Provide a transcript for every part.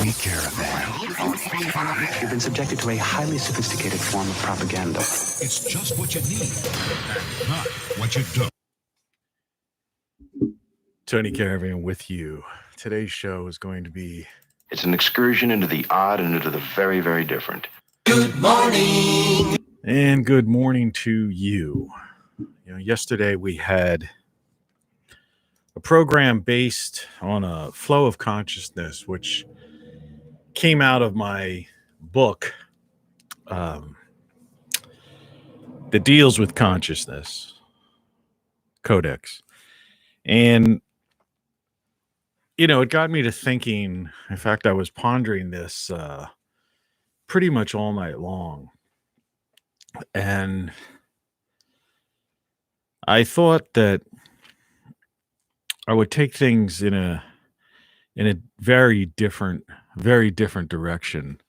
Tony Caravan. You've been subjected to a highly sophisticated form of propaganda. It's just what you need and not what you don't. Tony Caravan with you. Today's show is going to be... It's an excursion into the odd and into the very, very different. Good morning. And good morning to you. Yesterday we had a program based on a flow of consciousness, which came out of my book that deals with consciousness, Codex. And, it got me to thinking. In fact, I was pondering this pretty much all night long. And I thought that I would take things in a very different direction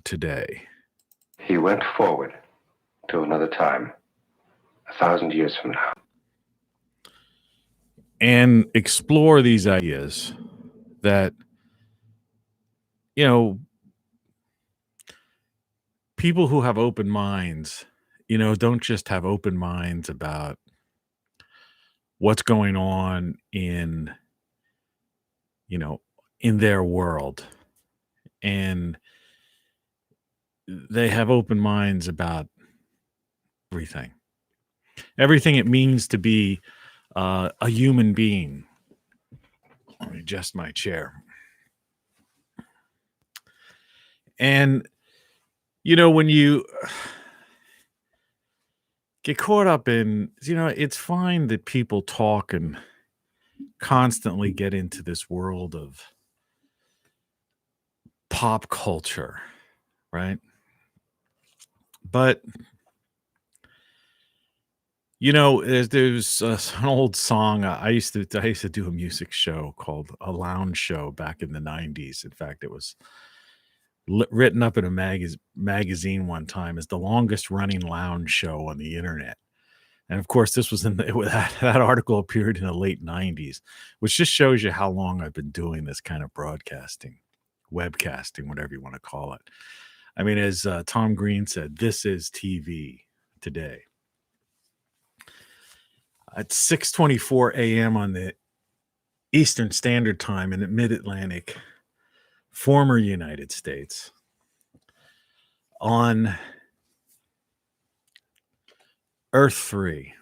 today. He went forward to another time, 1,000 years from now. And explore these ideas that, people who have open minds, don't just have open minds about what's going on in their world. And they have open minds about everything it means to be a human being. Let me adjust my chair. And, when you get caught up in, it's fine that people talk and constantly get into this world of pop culture, right? But, there's an old song. I used to do a music show called A Lounge Show back in the 90s. In fact, it was written up in a magazine one time as the longest running lounge show on the internet. And of course, this was that article appeared in the late 90s, which just shows you how long I've been doing this kind of broadcasting, webcasting, whatever you want to call it. I mean, as Tom Green said, this is TV today. At 6:24 a.m. on the Eastern Standard Time in the Mid-Atlantic, former United States, on Earth 3.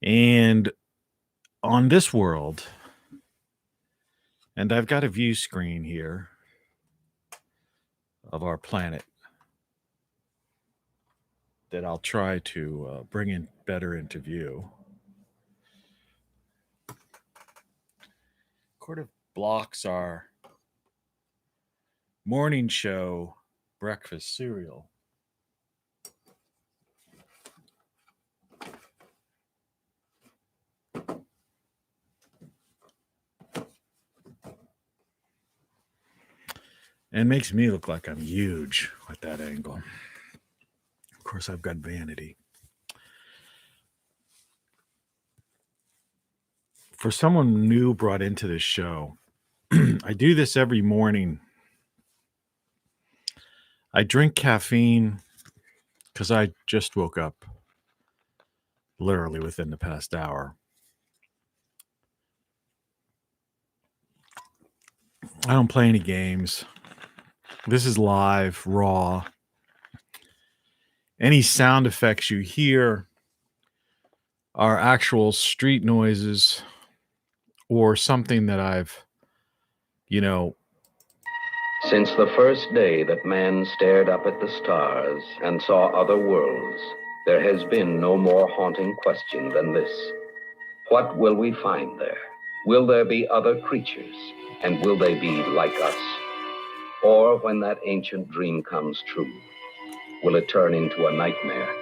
And on this world, and I've got a view screen here of our planet that I'll try to bring in better into view. Sort of blocks our morning show breakfast cereal. And makes me look like I'm huge with that angle. Of course, I've got vanity. For someone new brought into this show, I do this every morning. I drink caffeine because I just woke up literally within the past hour. I don't play any games. This is live, raw. Any sound effects you hear are actual street noises or something that I've, Since the first day that man stared up at the stars and saw other worlds, there has been no more haunting question than this. What will we find there? Will there be other creatures? And will they be like us? Or when that ancient dream comes true, will it turn into a nightmare?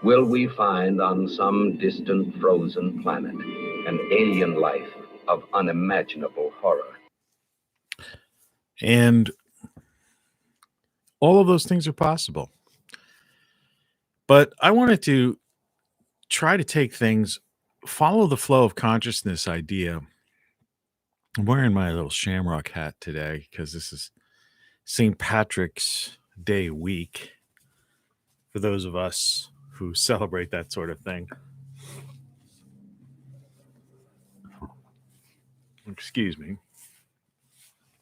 Will we find on some distant frozen planet an alien life of unimaginable horror? And all of those things are possible. But I wanted to try to take things, follow the flow of consciousness idea I'm wearing my little shamrock hat today because this is St. Patrick's Day week for those of us who celebrate that sort of thing. Excuse me.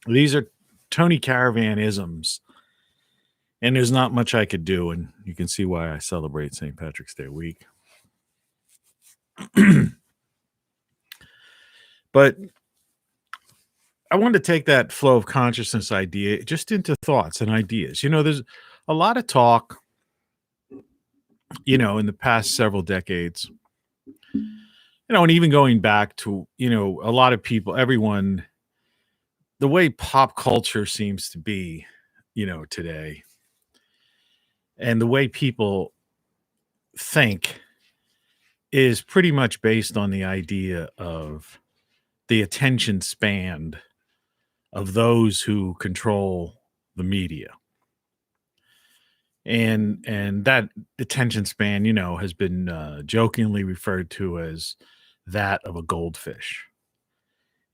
These are Tony Caravan isms, and there's not much I could do, and you can see why I celebrate St. Patrick's Day week. But I wanted to take that flow of consciousness idea just into thoughts and ideas. There's a lot of talk, in the past several decades, and even going back to, a lot of people, everyone, the way pop culture seems to be, today, and the way people think is pretty much based on the idea of the attention span of those who control the media. And that attention span, has been jokingly referred to as that of a goldfish.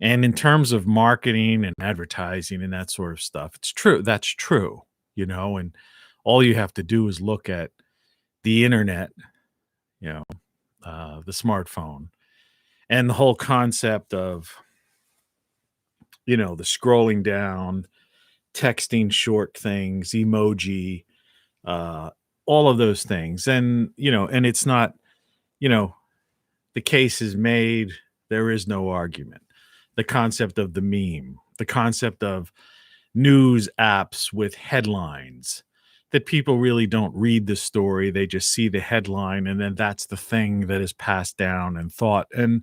And in terms of marketing and advertising and that sort of stuff, it's true. That's true, and all you have to do is look at the internet, the smartphone, and the whole concept of, the scrolling down, texting short things, emoji, all of those things. And, and it's not, the case is made, there is no argument. The concept of the meme, the concept of news apps with headlines that people really don't read the story. They just see the headline, and then that's the thing that is passed down and thought and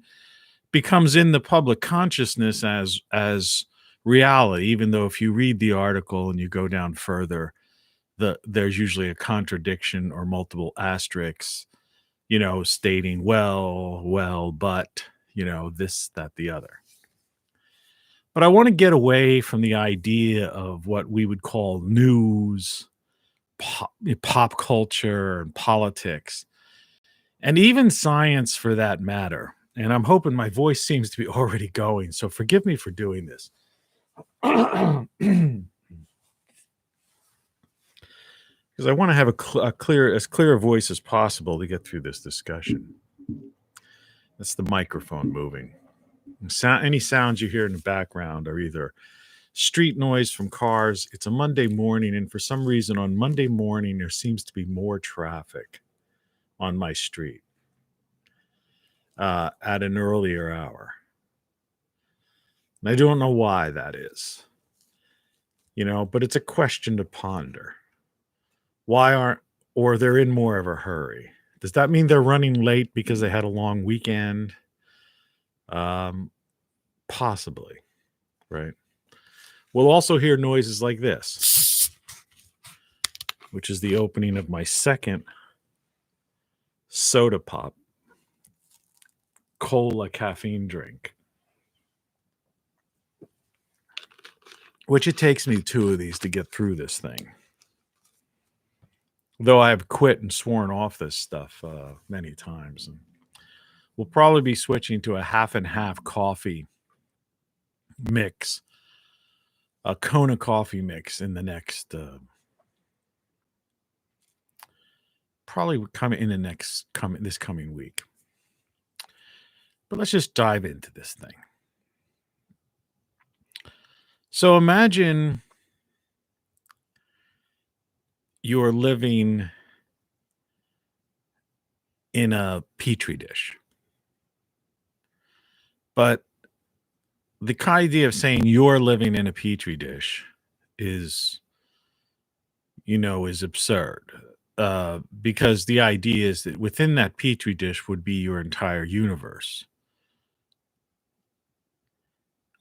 becomes in the public consciousness as reality, even though if you read the article and you go down further, there's usually a contradiction or multiple asterisks, stating, well, but, this, that, the other. But I want to get away from the idea of what we would call news, pop culture, and politics, and even science for that matter. And I'm hoping my voice seems to be already going, so forgive me for doing this. Because I want to have as clear a voice as possible to get through this discussion. That's the microphone moving. Any sounds you hear in the background are either street noise from cars. It's a Monday morning, and for some reason on Monday morning, there seems to be more traffic on my street at an earlier hour. And I don't know why that is, but it's a question to ponder. Why or they're in more of a hurry? Does that mean they're running late because they had a long weekend? Possibly, right? We'll also hear noises like this, which is the opening of my second soda pop cola caffeine drink, which it takes me 2 of these to get through this thing. Though I have quit and sworn off this stuff many times. And we'll probably be switching to a half and half coffee mix, a Kona coffee mix in the next, probably this coming week. But let's just dive into this thing. So imagine you're living in a petri dish. But the idea of saying you're living in a petri dish is absurd. Because the idea is that within that petri dish would be your entire universe.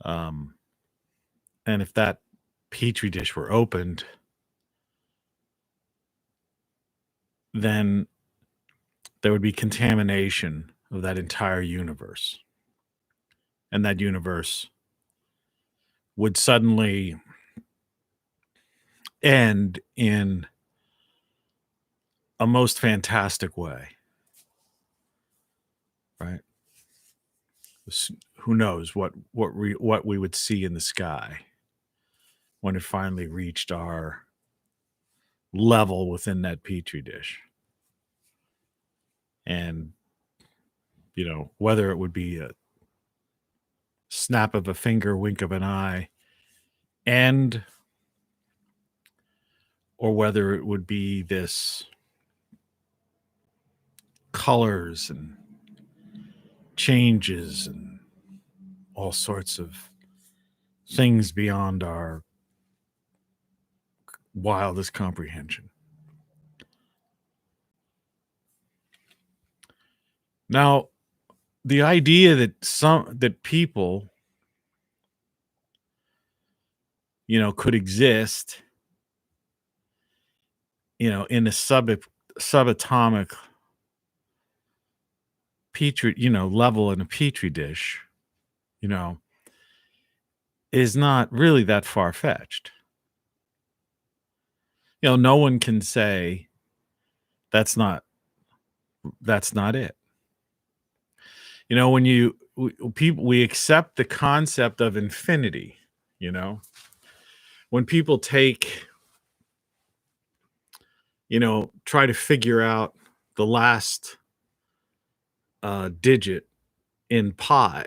And if that petri dish were opened, then there would be contamination of that entire universe. And that universe would suddenly end in a most fantastic way. Right? Who knows what we would see in the sky when it finally reached our level within that petri dish. And whether it would be a snap of a finger, wink of an eye, and or whether it would be this colors and changes and all sorts of things beyond our wildest comprehension. Now, the idea that people, could exist, in a subatomic petri, level in a petri dish, is not really that far-fetched. No one can say that's not it. When we accept the concept of infinity, when people take, try to figure out the last digit in pi,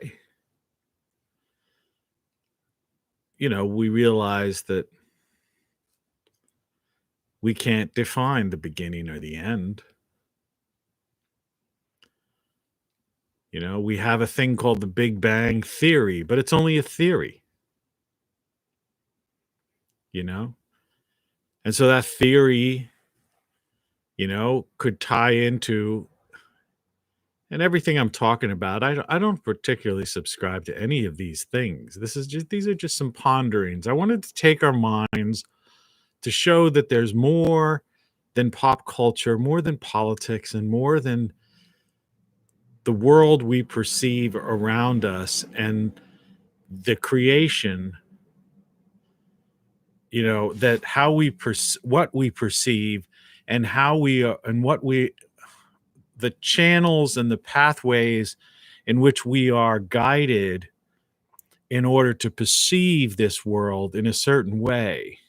we realize that we can't define the beginning or the end. We have a thing called the Big Bang Theory, but it's only a theory. And so that theory, could tie into, and everything I'm talking about, I don't particularly subscribe to any of these things. These are just some ponderings. I wanted to take our minds to show that there's more than pop culture, more than politics, and more than the world we perceive around us and the creation, that how we what we perceive and how we and what we, the channels and the pathways in which we are guided in order to perceive this world in a certain way,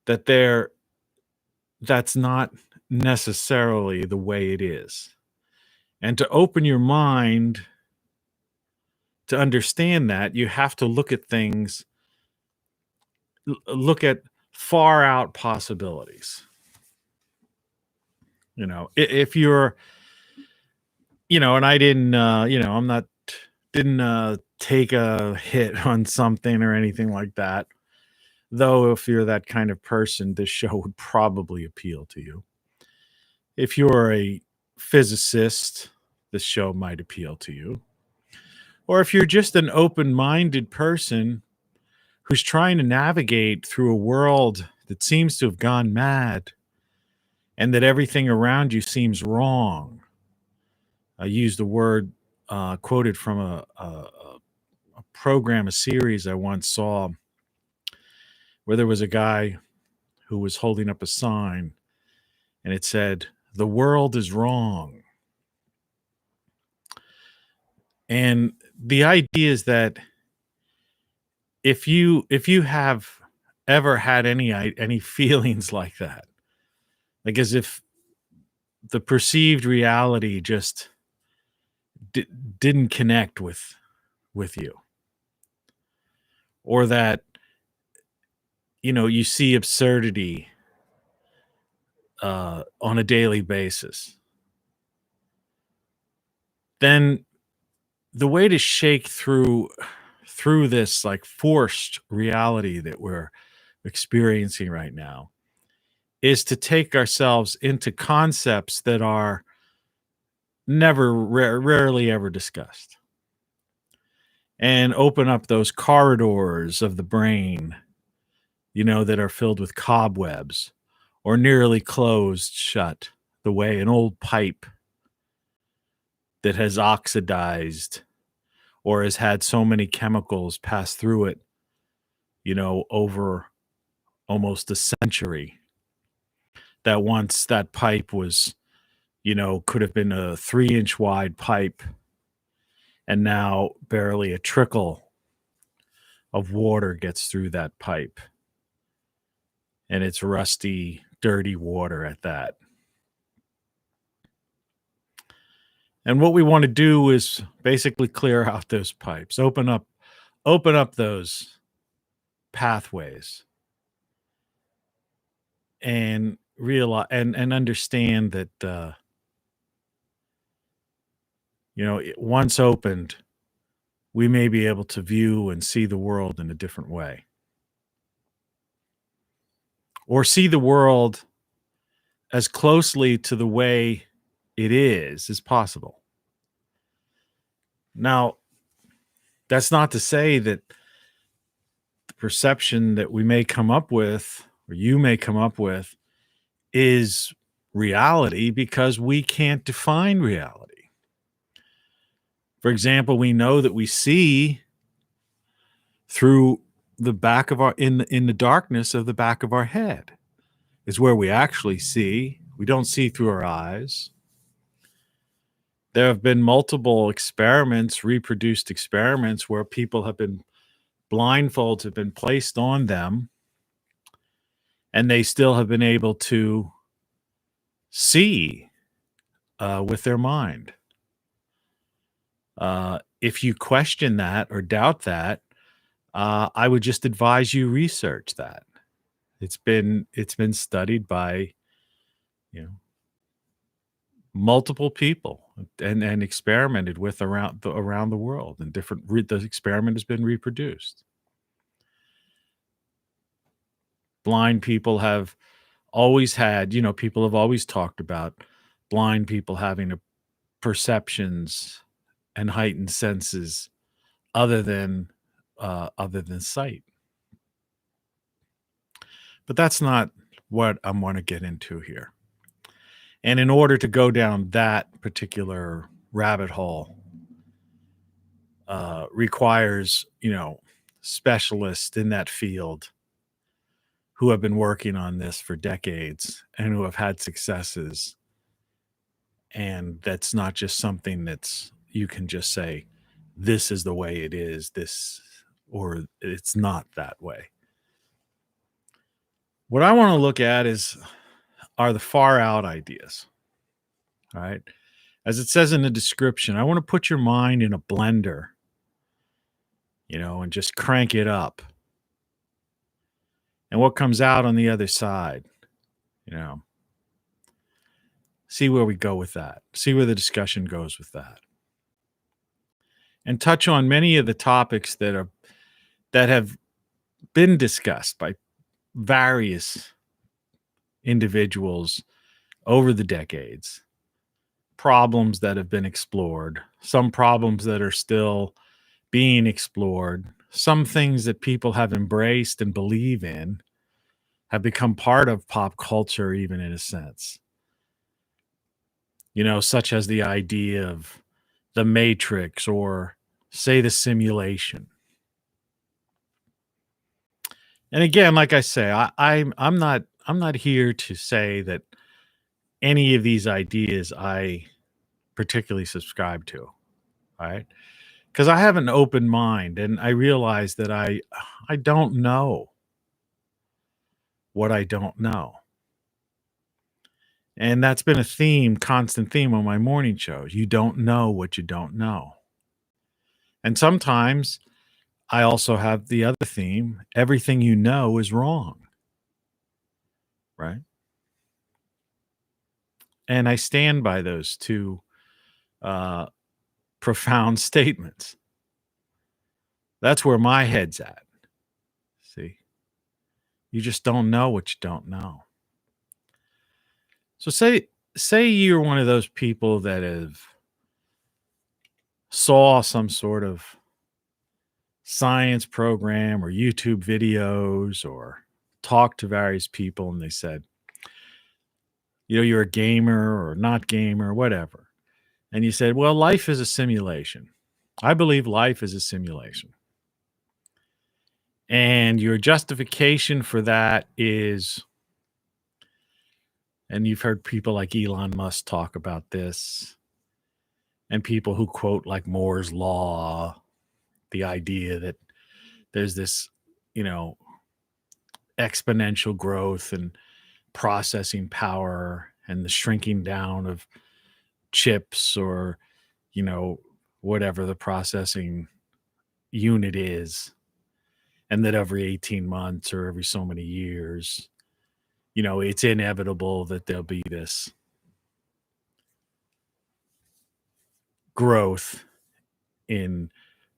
that's not necessarily the way it is. And to open your mind to understand that, you have to look at things, look at far out possibilities. If you're, and I didn't, didn't take a hit on something or anything like that. Though if you're that kind of person, this show would probably appeal to you. If you're a physicist, this show might appeal to you. Or if you're just an open-minded person who's trying to navigate through a world that seems to have gone mad and that everything around you seems wrong. I used the word quoted from a program, a series I once saw, where there was a guy who was holding up a sign and it said, "The world is wrong." And the idea is that if you have ever had any feelings like that, like as if the perceived reality just didn't connect with you, or that you see absurdity on a daily basis, then the way to shake through this like forced reality that we're experiencing right now is to take ourselves into concepts that are rarely ever discussed, and open up those corridors of the brain, that are filled with cobwebs or nearly closed shut, the way an old pipe that has oxidized or has had so many chemicals pass through it, over almost a century, that once that pipe was, could have been a 3-inch wide pipe And now barely a trickle of water gets through that pipe. And it's rusty, dirty water at that. And what we want to do is basically clear out those pipes, open up those pathways, and realize and understand that once opened, we may be able to view and see the world in a different way, or see the world as closely to the way it is as possible. Now, that's not to say that the perception that we may come up with, or you may come up with, is reality, because we can't define reality. For example, we know that we see through the back of our in the darkness of the back of our head is where we actually see. We don't see through our eyes. There have been multiple experiments, reproduced experiments, where people have been blindfolds have been placed on them, and they still have been able to see with their mind. If you question that or doubt that, I would just advise you research that. It's been studied by multiple people and experimented with around the world, and the experiment has been reproduced. Blind people have always had, people have always talked about blind people having perceptions and heightened senses other than sight. But that's not what I want to get into here. And in order to go down that particular rabbit hole, requires, specialists in that field who have been working on this for decades and who have had successes. And that's not just something that's you can just say, this is the way it is, or it's not that way. What I want to look at are the far out ideas. All right. As it says in the description, I want to put your mind in a blender, and just crank it up. And what comes out on the other side, see where we go with that. See where the discussion goes with that. And touch on many of the topics that have been discussed by various individuals over the decades. Problems that have been explored, some problems that are still being explored, some things that people have embraced and believe in have become part of pop culture, even in a sense. Such as the idea of the Matrix, or say the simulation. And again, like I say, I'm not here to say that any of these ideas I particularly subscribe to, right? Because I have an open mind, and I realize that I don't know what I don't know. And that's been a constant theme on my morning shows. You don't know what you don't know. And sometimes I also have the other theme, everything you know is wrong. Right? And I stand by those two profound statements. That's where my head's at. See? You just don't know what you don't know. So say you're one of those people that have saw some sort of science program or YouTube videos, or talked to various people, and they said, you're a gamer or not gamer, whatever. And you said, well, life is a simulation. I believe life is a simulation. And your justification for that is, and you've heard people like Elon Musk talk about this, and people who quote like Moore's law, the idea that there's this, you know, exponential growth and processing power and the shrinking down of chips, or, you know, whatever the processing unit is, and that every 18 months or every so many years, you know, it's inevitable that there'll be this growth in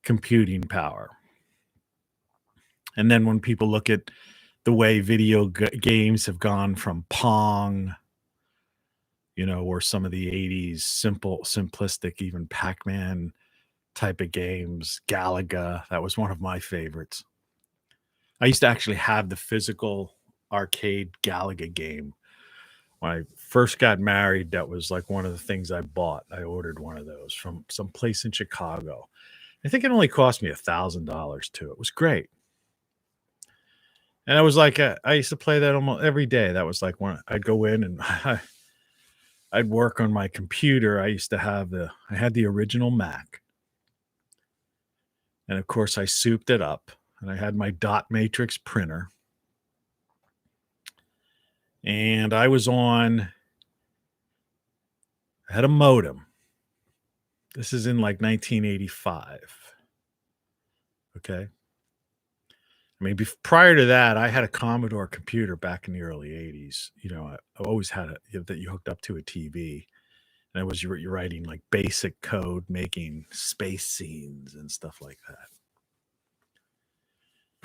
computing power. And then when people look at the way video games have gone from Pong, you know, or some of the 80s simplistic, even Pac-Man type of games, Galaga, that was one of my favorites. I used to actually have the physical arcade Galaga game. When I first got married, that was like one of the things I bought. I ordered one of those from some place in Chicago. I think it only cost me $1,000 too. It was great. And I was like, I used to play that almost every day. That was like when I'd go in and I'd work on my computer. I used to have I had the original Mac. And of course I souped it up, and I had my dot matrix printer. And I had a modem. This is in like 1985. Okay. I mean, prior to that, I had a Commodore computer back in the early 80s. You know, I always had that you hooked up to a TV. And it was you're writing like basic code, making space scenes and stuff like that.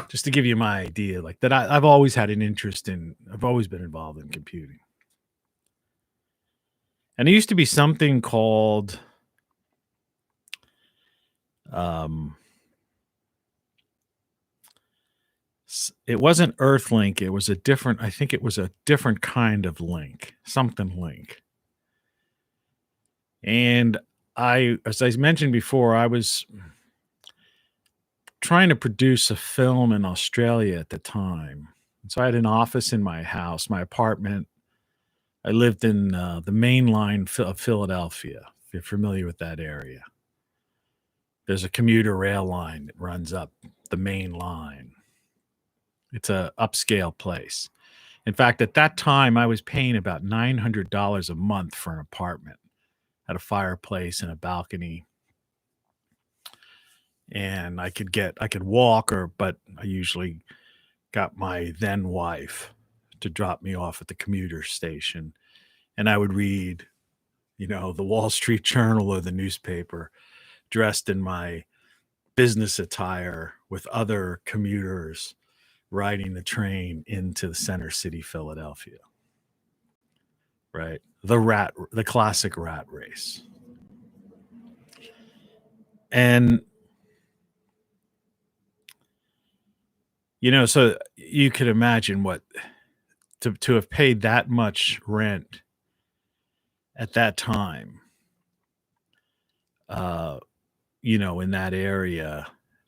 Just to give you my idea, like that, I've always had an interest in, I've always been involved in computing. And there used to be something called, it wasn't Earthlink. It was I think it was a different kind of link, something link. And as I mentioned before, I was trying to produce a film in Australia at the time. So I had an office in my house, my apartment. I lived in the main line of Philadelphia, if you're familiar with that area. There's a commuter rail line that runs up the main line. It's a upscale place. In fact, at that time, I was paying about $900 a month for an apartment. Had a fireplace and a balcony. And I could walk, but I usually got my then wife to drop me off at the commuter station. And I would read, you know, the Wall Street Journal or the newspaper, dressed in my business attire with other commuters riding the train into the center city, Philadelphia. Right? The classic rat race. And, you know, so you could imagine what to have paid that much rent at that time, you know, in that area,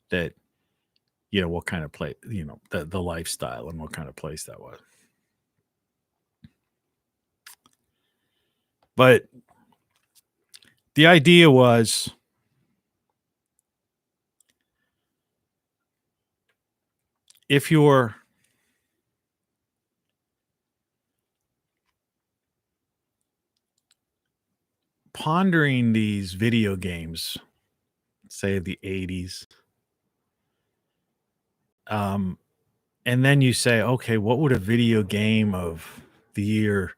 that, you know, what kind of place, you know, the lifestyle and what kind of place that was. But the idea was, if you're pondering these video games, say the 80s, and then you say, okay, what would a video game of the year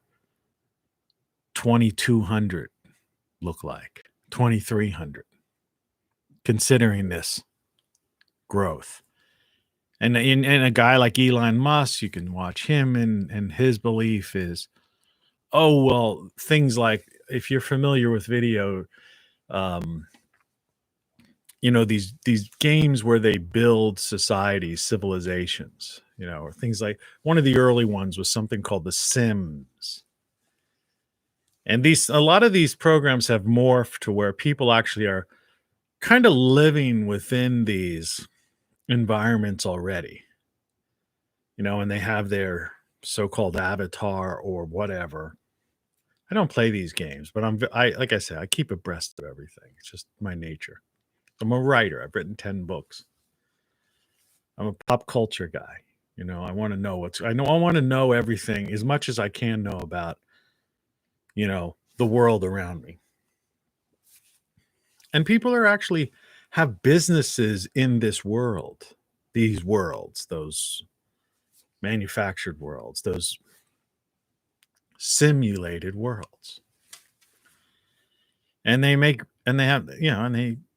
2200 look like? 2300, considering this growth. And a guy like Elon Musk, you can watch him, and his belief is, oh, well, things like, if you're familiar with video, you know, these games where they build societies, civilizations, you know, or things like, one of the early ones was something called The Sims. And a lot of these programs have morphed to where people actually are kind of living within these environments already, you know, and they have their so-called avatar or whatever. I don't play these games, but I like I said, I keep abreast of everything. It's just my nature. I'm a writer. I've written 10 books. I'm a pop culture guy. You know, I want to know I want to know everything as much as I can know about, the world around me. And people are actually have businesses in this world, these worlds, those manufactured worlds, those simulated worlds. And they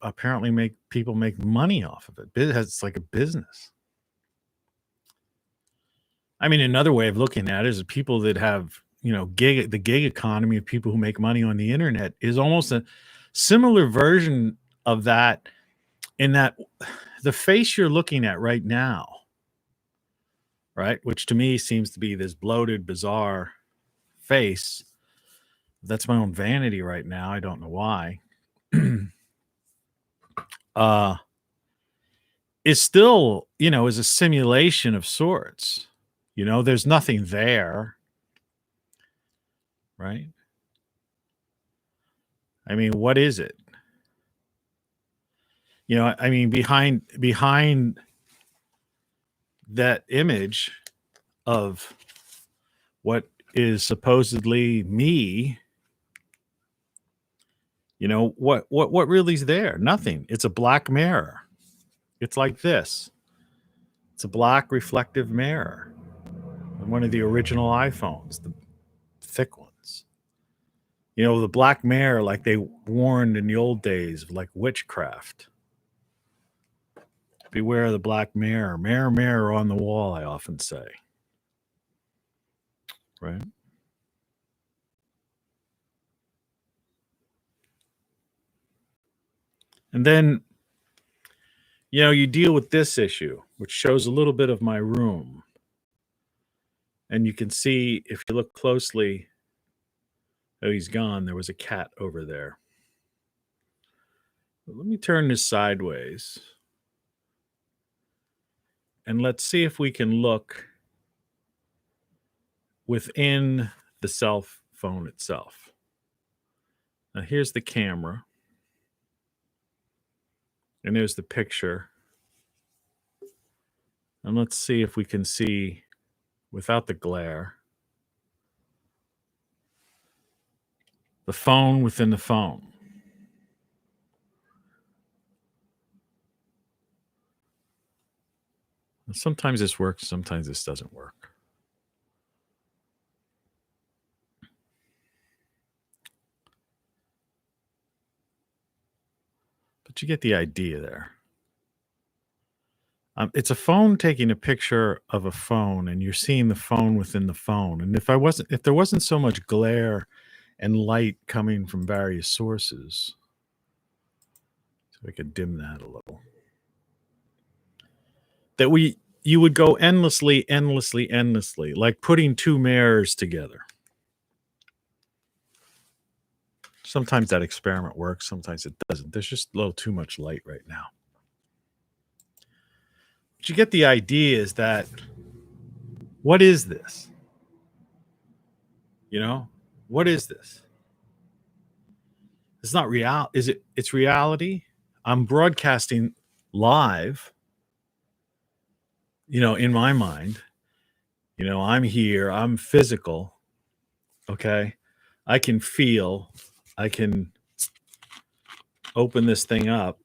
apparently make people make money off of it. It's like a business. I mean, another way of looking at it is people that have, the gig economy of people who make money on the internet is almost a similar version of that, in that the face you're looking at right now, right, which to me seems to be this bloated, bizarre face. That's my own vanity right now. I don't know why. Is still, is a simulation of sorts. There's nothing there, right? I mean, what is it? I mean, behind that image of what is supposedly me, what really is there? Nothing. It's a black mirror. It's like this. It's a black reflective mirror. One of the original iPhones, the thick ones. The black mirror, like they warned in the old days of like witchcraft. Beware of the black mirror. Mirror, mirror on the wall, I often say. Right? And then, you deal with this issue, which shows a little bit of my room. And you can see, if you look closely, oh, he's gone. There was a cat over there. Let me turn this sideways. And let's see if we can look within the cell phone itself. Now, here's the camera. And there's the picture. And let's see if we can see, without the glare, the phone within the phone. Sometimes this works, sometimes this doesn't work. But you get the idea there. It's a phone taking a picture of a phone, and you're seeing the phone within the phone. And if there wasn't so much glare and light coming from various sources, so I could dim that a little, that you would go endlessly, like putting two mirrors together. Sometimes that experiment works, sometimes it doesn't. There's just a little too much light right now. But you get the idea is that, what is this? What is this? It's not real. It's reality. I'm broadcasting live, in my mind. I'm here. I'm physical. Okay. I can feel. I can open this thing up.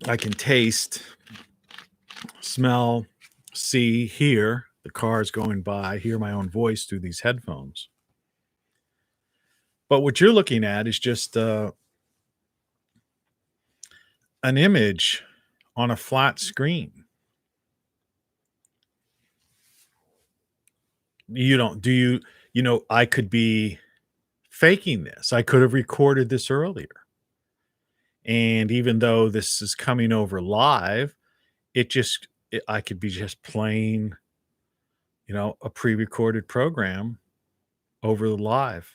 I can taste, smell, see, hear the cars going by, hear my own voice through these headphones. But what you're looking at is just an image on a flat screen. I could be faking this. I could have recorded this earlier. And even though this is coming over live, I could be just playing, a pre-recorded program over the live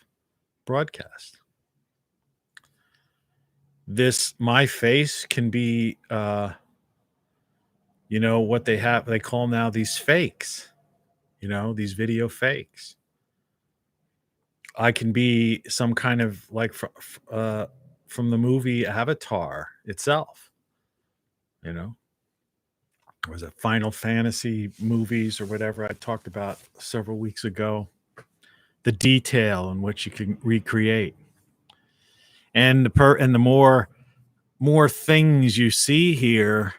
broadcast. My face can be, what they call now these fakes. these video fakes. I can be some kind of like from the movie Avatar itself, or was it Final Fantasy movies or whatever I talked about several weeks ago? The detail in which you can recreate, and the more things you see here,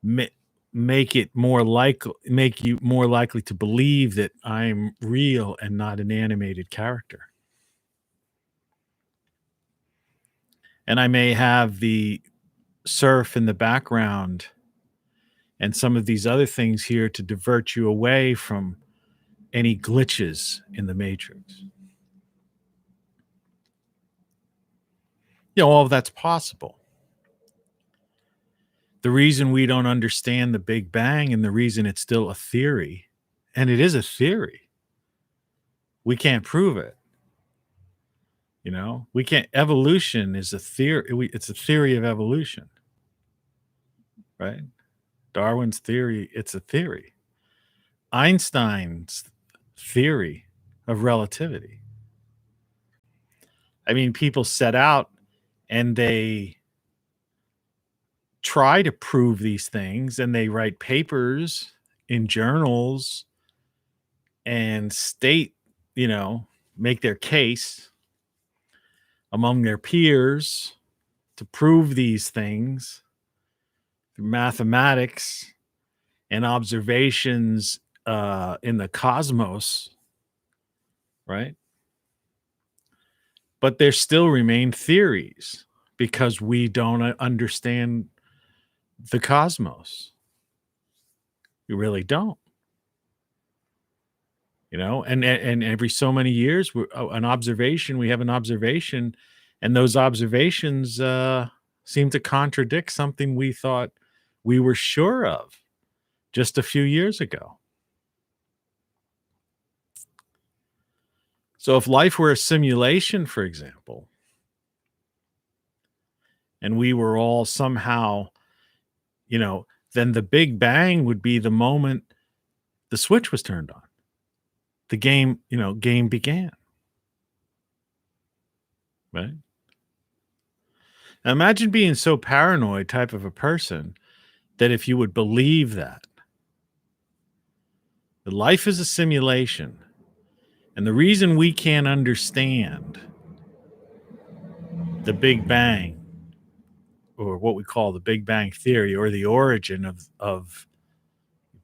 make you more likely to believe that I'm real and not an animated character. And I may have the surf in the background and some of these other things here to divert you away from any glitches in the matrix. All of that's possible. The reason we don't understand the Big Bang and the reason it's still a theory, and it is a theory, we can't prove it. We can't. Evolution is a theory. It's a theory of evolution, right? Darwin's theory, it's a theory. Einstein's theory of relativity. I mean, people set out and they try to prove these things, and they write papers in journals and state, make their case among their peers to prove these things through mathematics and observations in the cosmos, right? But there still remain theories because we don't understand the cosmos. We really don't. And every so many years, we have an observation, and those observations seem to contradict something we thought we were sure of just a few years ago. So if life were a simulation, for example, and we were all somehow, then the Big Bang would be the moment the switch was turned on. The game began. Right? Now imagine being so paranoid type of a person that if you would believe that life is a simulation, and the reason we can't understand the Big Bang, or what we call the Big Bang Theory, or the origin of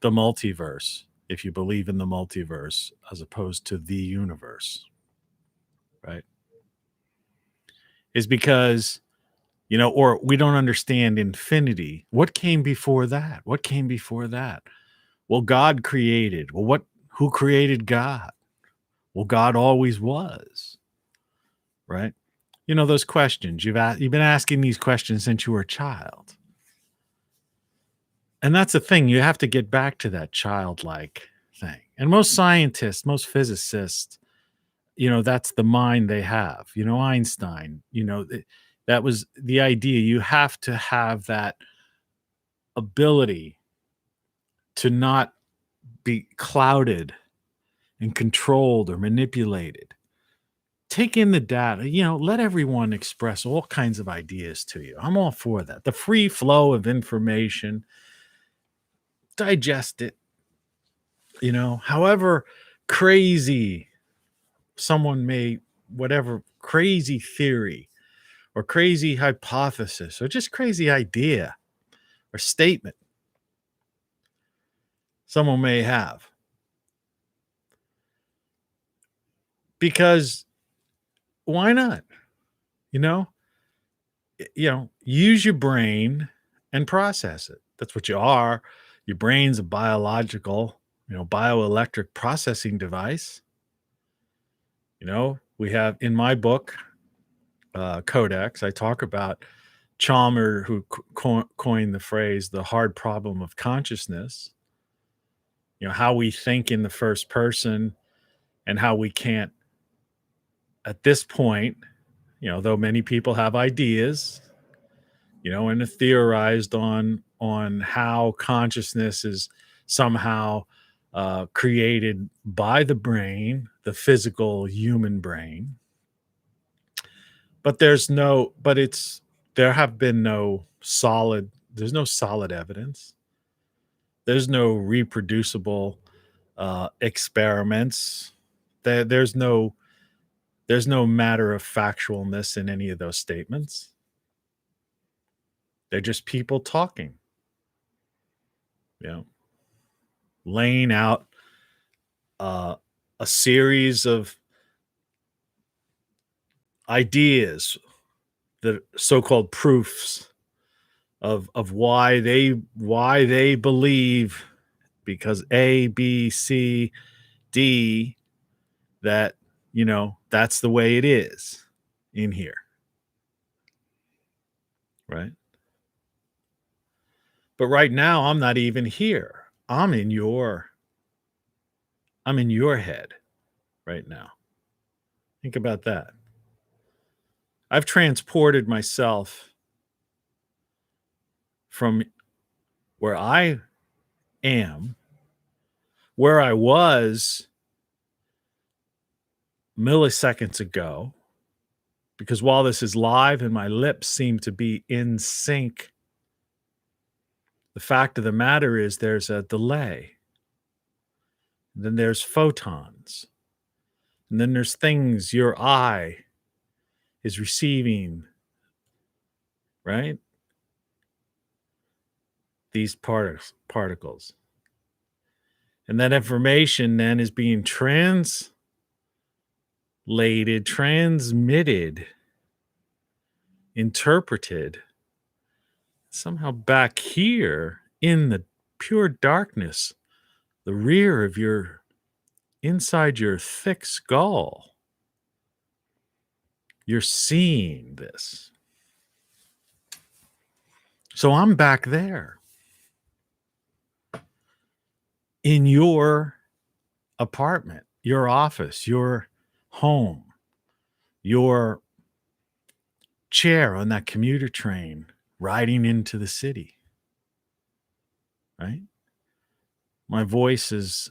the multiverse, if you believe in the multiverse as opposed to the universe, right, is because, or we don't understand infinity. What came before that? Well, God created. Well, who created God? Well, God always was, right? Those questions you've been asking these questions since you were a child. And that's the thing. You have to get back to that childlike thing. And most scientists, most physicists, that's the mind they have. Einstein, that was the idea. You have to have that ability to not be clouded and controlled or manipulated. Take in the data, let everyone express all kinds of ideas to you. I'm all for that. The free flow of information, digest it, however crazy someone may, whatever crazy theory or crazy hypothesis or just crazy idea or statement someone may have. Because why not? Use your brain and process it. That's what you are. Your brain's a biological, bioelectric processing device. We have in my book, Codex, I talk about Chalmers, who coined the phrase, the hard problem of consciousness. How we think in the first person and how we can't, at this point, though many people have ideas, and have theorized on how consciousness is somehow created by the brain, the physical human brain. But there have been there's no solid evidence. There's no reproducible experiments. There's no matter of factualness in any of those statements. They're just people talking, laying out a series of ideas, the so-called proofs of why they believe, because A, B, C, D, that that's the way it is in here, right? But right now I'm not even here. I'm in your head right now. Think about that. I've transported myself from where I am, where I was milliseconds ago, because while this is live and my lips seem to be in sync, the fact of the matter is there's a delay. Then there's photons. And then there's things your eye is receiving, right? These particles. And that information then is being transmitted interpreted somehow back here in the pure darkness, the rear of inside your thick skull. You're seeing this. So I'm back there in your apartment, your office, your home, your chair on that commuter train riding into the city, right? My voice is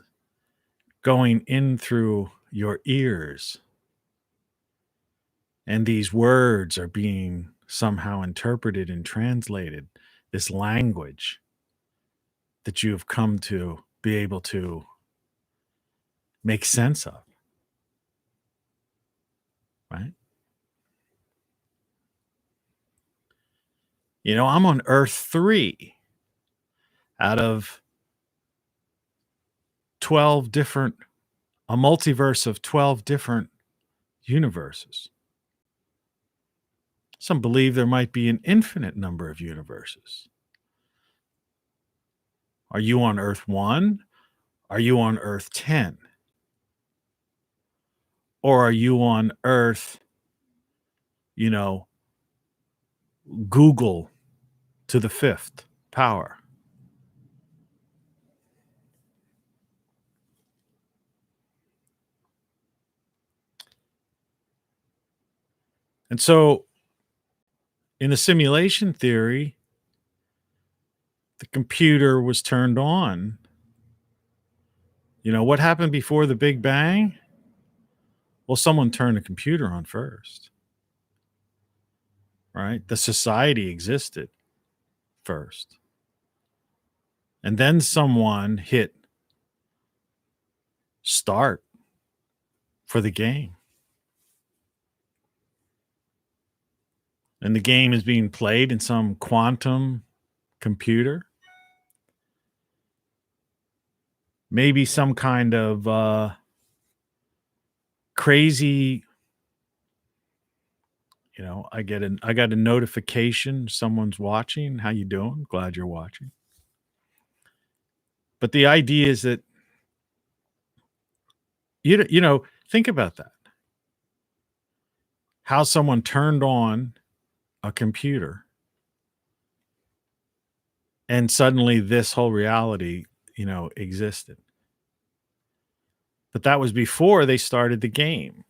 going in through your ears, and these words are being somehow interpreted and translated, this language that you have come to be able to make sense of, right? I'm on Earth 3 out of 12 different, a multiverse of 12 different universes. Some believe there might be an infinite number of universes. Are you on Earth 1? Are you on Earth 10? Or are you on Earth, Google to the 5th power? And so in the simulation theory, the computer was turned on. What happened before the Big Bang? Well, someone turned the computer on first, right? The society existed first. And then someone hit start for the game. And the game is being played in some quantum computer. Maybe some kind of crazy, I got a notification, someone's watching. How you doing? Glad you're watching. But the idea is that think about that. How someone turned on a computer and suddenly this whole reality, existed. But that was before they started the game.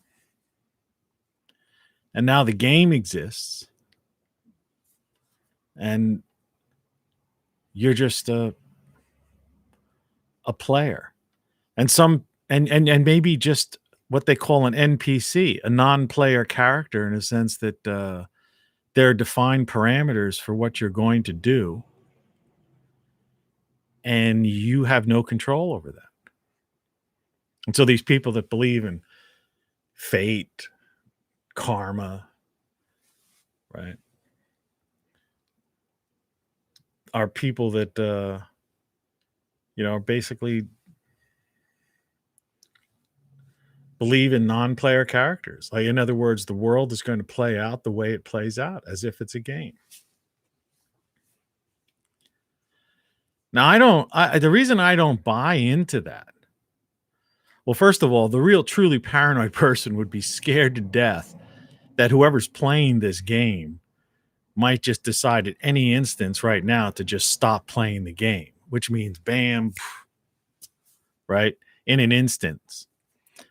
And now the game exists. And you're just a player. And maybe just what they call an NPC, a non-player character, in a sense that there are defined parameters for what you're going to do, and you have no control over that. And so these people that believe in fate, karma, right, are people that basically believe in non-player characters. Like, in other words, the world is going to play out the way it plays out, as if it's a game. Now, the reason I don't buy into that, well, first of all, the real truly paranoid person would be scared to death that whoever's playing this game might just decide at any instance right now to just stop playing the game, which means bam, right, in an instance.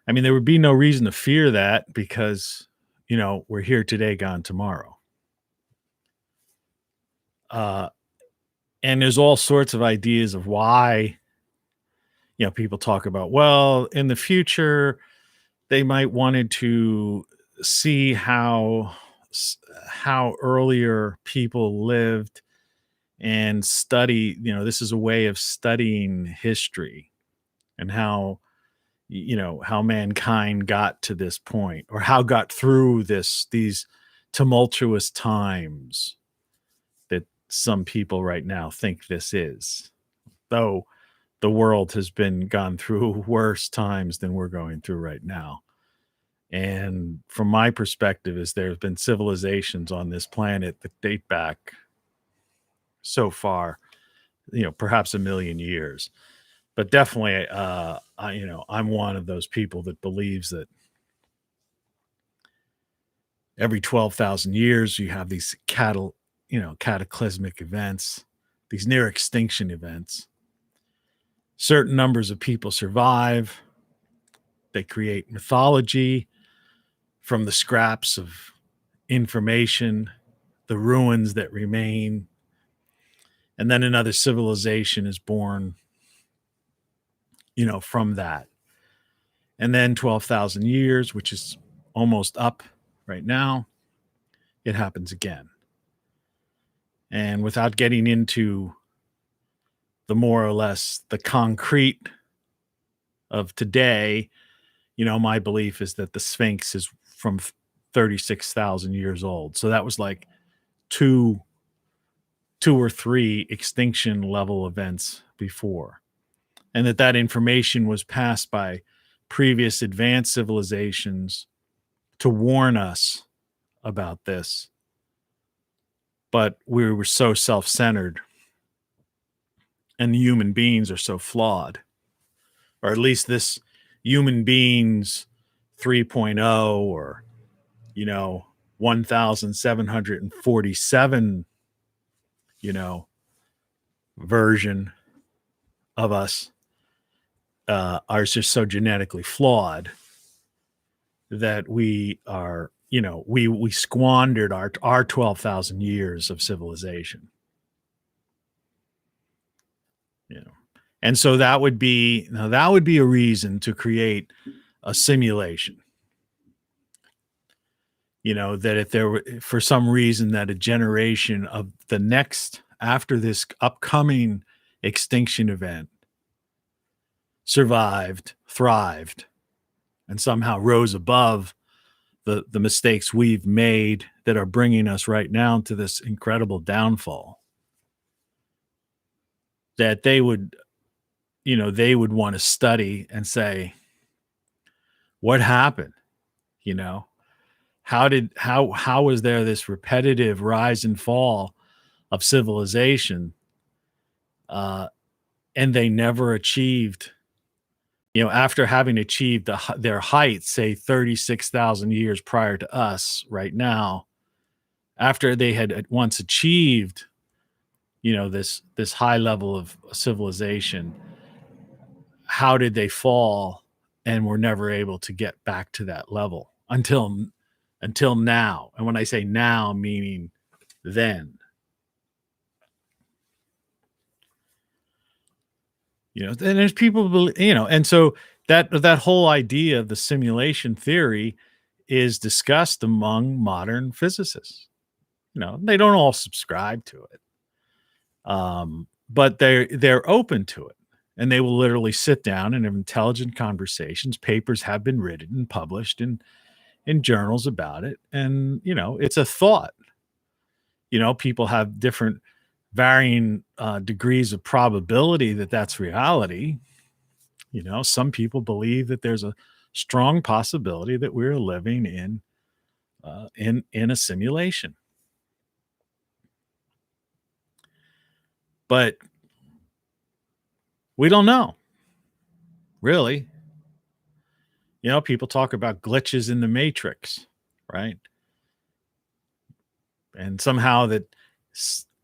I mean, there would be no reason to fear that, because, we're here today, gone tomorrow. And there's all sorts of ideas of why, people talk about, well, in the future, they might wanted to see how earlier people lived and study, this is a way of studying history and how mankind got to this point, or how got through these tumultuous times that some people right now think this is, though the world has gone through worse times than we're going through right now. And from my perspective, is there's been civilizations on this planet that date back so far, perhaps 1,000,000 years. But definitely, I'm one of those people that believes that every 12,000 years you have these cataclysmic events, these near extinction events. Certain numbers of people survive. They create mythology from the scraps of information, the ruins that remain. And then another civilization is born, from that. And then 12,000 years, which is almost up right now, it happens again. And without getting into the more or less the concrete of today, my belief is that the Sphinx is from 36,000 years old. So that was like two or three extinction level events before. And that information was passed by previous advanced civilizations to warn us about this. But we were so self-centered, and human beings are so flawed, or at least this human beings 3.0, or 1747 version of us are just so genetically flawed that we are, we squandered our 12,000 years of civilization. And so that would be a reason to create a simulation. That if there were, for some reason, that a generation of the next, after this upcoming extinction event, survived, thrived, and somehow rose above the mistakes we've made that are bringing us right now to this incredible downfall, that they would want to study and say, what happened? How was there this repetitive rise and fall of civilization, and they never achieved, after having achieved their height, say 36,000 years prior to us right now, after they had at once achieved, this high level of civilization, how did they fall and were never able to get back to that level until now? And when I say now, meaning then. And there's people, and so that whole idea of the simulation theory is discussed among modern physicists. They don't all subscribe to it, but they're open to it, and they will literally sit down and have intelligent conversations. Papers have been written and published in journals about it, and it's a thought. People have different varying degrees of probability that that's reality. Some people believe that there's a strong possibility that we're living in a simulation. But we don't know, really. People talk about glitches in the matrix, right? And somehow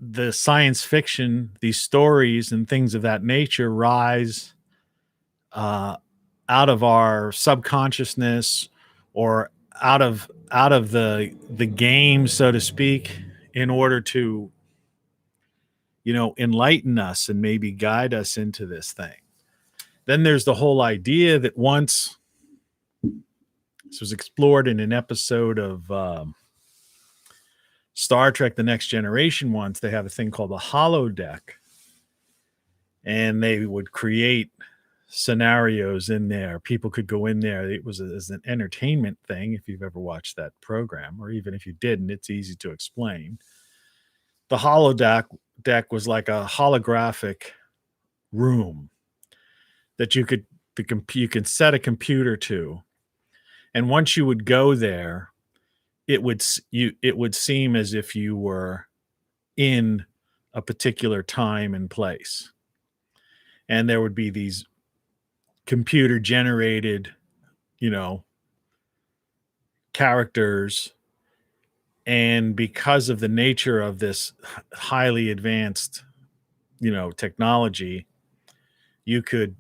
the science fiction, these stories and things of that nature rise out of our subconsciousness, or out of the game, so to speak, in order to enlighten us and maybe guide us into this thing. Then there's the whole idea that once this was explored in an episode of Star Trek: The Next Generation. Once they have a thing called the holodeck, and they would create scenarios in there. People could go in there. It was as an entertainment thing. If you've ever watched that program, or even if you didn't, it's easy to explain. The holodeck was like a holographic room that you could set a computer to, and once you would go there, it would seem as if you were in a particular time and place, and there would be these computer generated characters, and because of the nature of this highly advanced technology, you could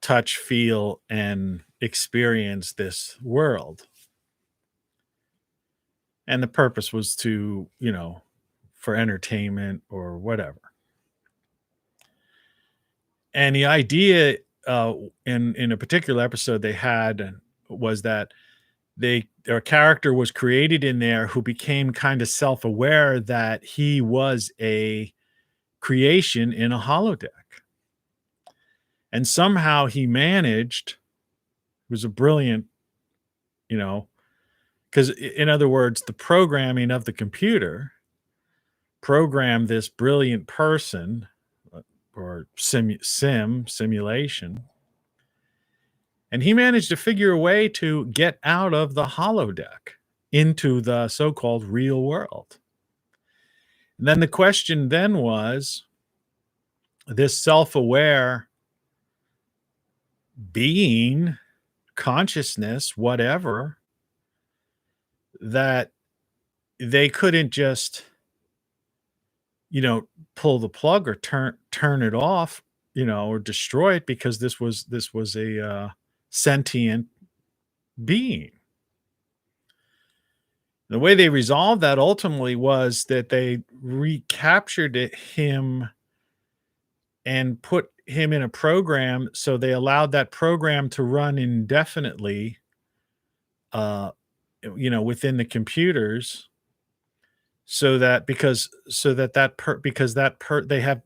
touch, feel, and experience this world. And the purpose was to for entertainment or whatever. And the idea in a particular episode they had was that their character was created in there who became kind of self-aware that he was a creation in a holodeck. And somehow he managed, it was a brilliant, because in other words, the programming of the computer programmed this brilliant person, or simulation, and he managed to figure a way to get out of the holodeck into the so-called real world. And then the question then was, this self-aware being, consciousness, whatever, that they couldn't just pull the plug or turn it off, or destroy it, because this was a sentient being. The way they resolved that ultimately was that they recaptured him and put him in a program. So they allowed that program to run indefinitely, within the computers, so that they have,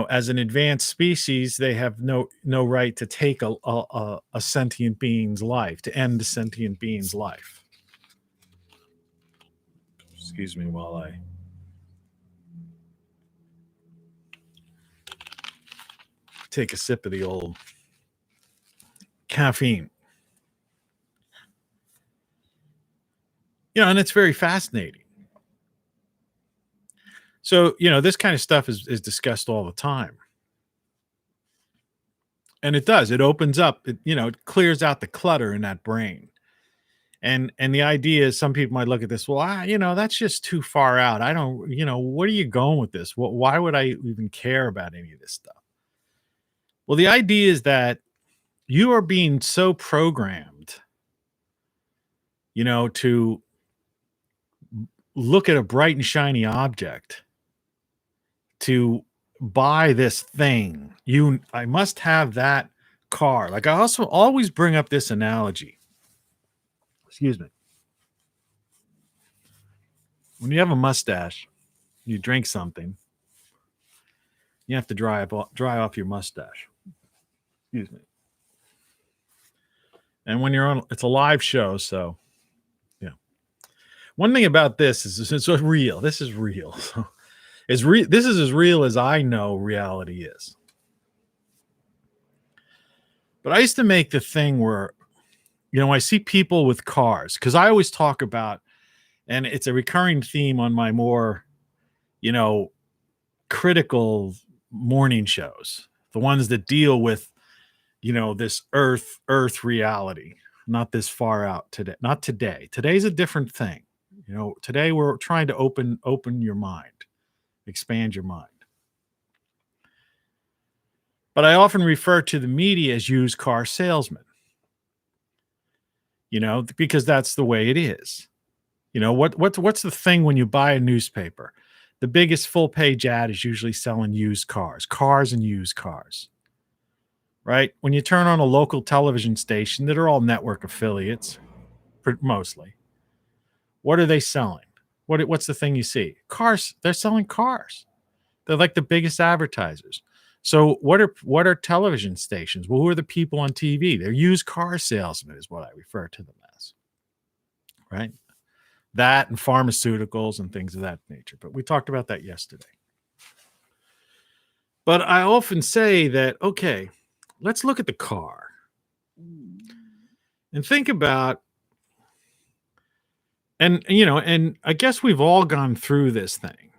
as an advanced species, they have no right to take a sentient being's life, to end a sentient being's life. Excuse me while I take a sip of the old caffeine. And it's very fascinating. So, this kind of stuff is discussed all the time. And it does. It opens up, it clears out the clutter in that brain. And the idea is, some people might look at this, well, that's just too far out. I don't, what are you going with this? Why would I even care about any of this stuff? Well, the idea is that you are being so programmed, to look at a bright and shiny object, to buy this thing, I must have that car. Like, I also always bring up this analogy. Excuse me. When you have a mustache, you drink something, you have to dry off your mustache. Excuse me. And when you're on, it's a live show, so yeah. One thing about this is it's real. This is real. So this is as real as I know reality is. But I used to make the thing where, I see people with cars, because I always talk about, and it's a recurring theme on my more, critical morning shows, the ones that deal with, this earth reality, not this far out today, not today. Today's a different thing. Today we're trying to open your mind, expand your mind. But I often refer to the media as used car salesmen, because that's the way it is. What's the thing when you buy a newspaper? The biggest full page ad is usually selling used cars and used cars, right? When you turn on a local television station that are all network affiliates, mostly, what are they selling? What's the thing you see? Cars. They're selling cars. They're like the biggest advertisers. So what are television stations? Well, who are the people on TV? They're used car salesmen is what I refer to them as, right? That and pharmaceuticals and things of that nature. But we talked about that yesterday. But I often say that, okay, let's look at the car and think about, and I guess we've all gone through this thing.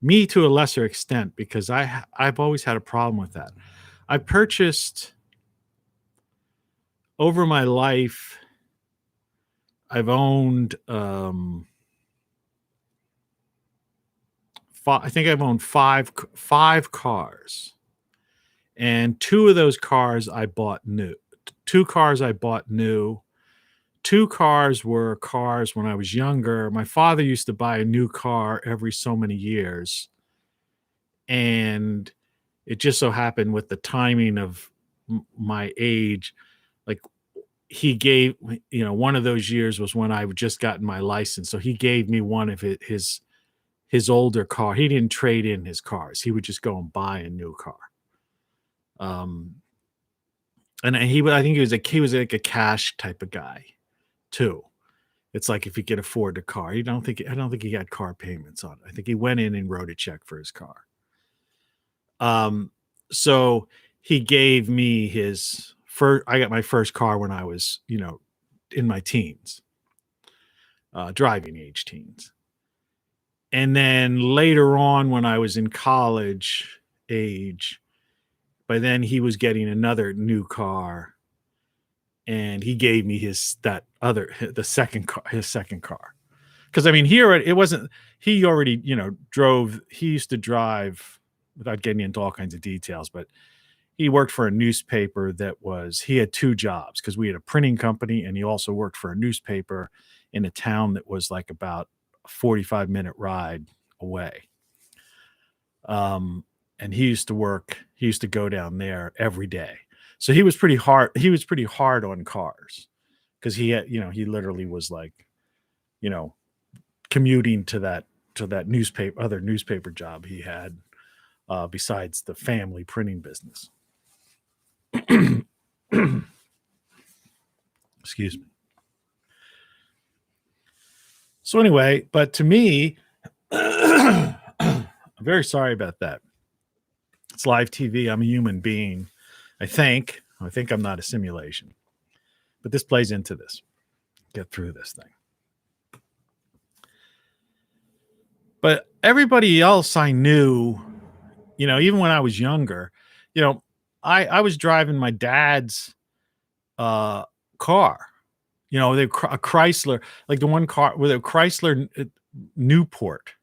Me to a lesser extent, because I've always had a problem with that. I purchased over my life, I've owned I think I've owned five cars, and two of those cars I bought new. Two cars I bought new. Two cars were cars when I was younger. My father used to buy a new car every so many years, and it just so happened with the timing of my age, like he gave, one of those years was when I had just gotten my license, so he gave me one of his older car. He didn't trade in his cars. He would just go and buy a new car. And I think he was like a cash type of guy too. It's like if he could afford the car, I don't think he had car payments on it. I think he went in and wrote a check for his car. So he gave me I got my first car when I was, in my teens, driving age teens. And then later on, when I was in college age, by then he was getting another new car, and he gave me his second car. Because here it wasn't, he already, drove, he used to drive, without getting into all kinds of details, but he worked for a newspaper he had two jobs, because we had a printing company, and he also worked for a newspaper in a town that was like about a 45-minute ride away. And he used to go down there every day. So he was pretty hard on cars, because he had, he literally was like, commuting to that other newspaper job he had, besides the family printing business. Excuse me. So anyway, but to me, I'm very sorry about that. It's live TV. I'm a human being. I think I'm not a simulation, but this plays into this. Get through this thing. But everybody else I knew, even when I was younger, I was driving my dad's car, a Chrysler, like the one car with a Chrysler Newport. It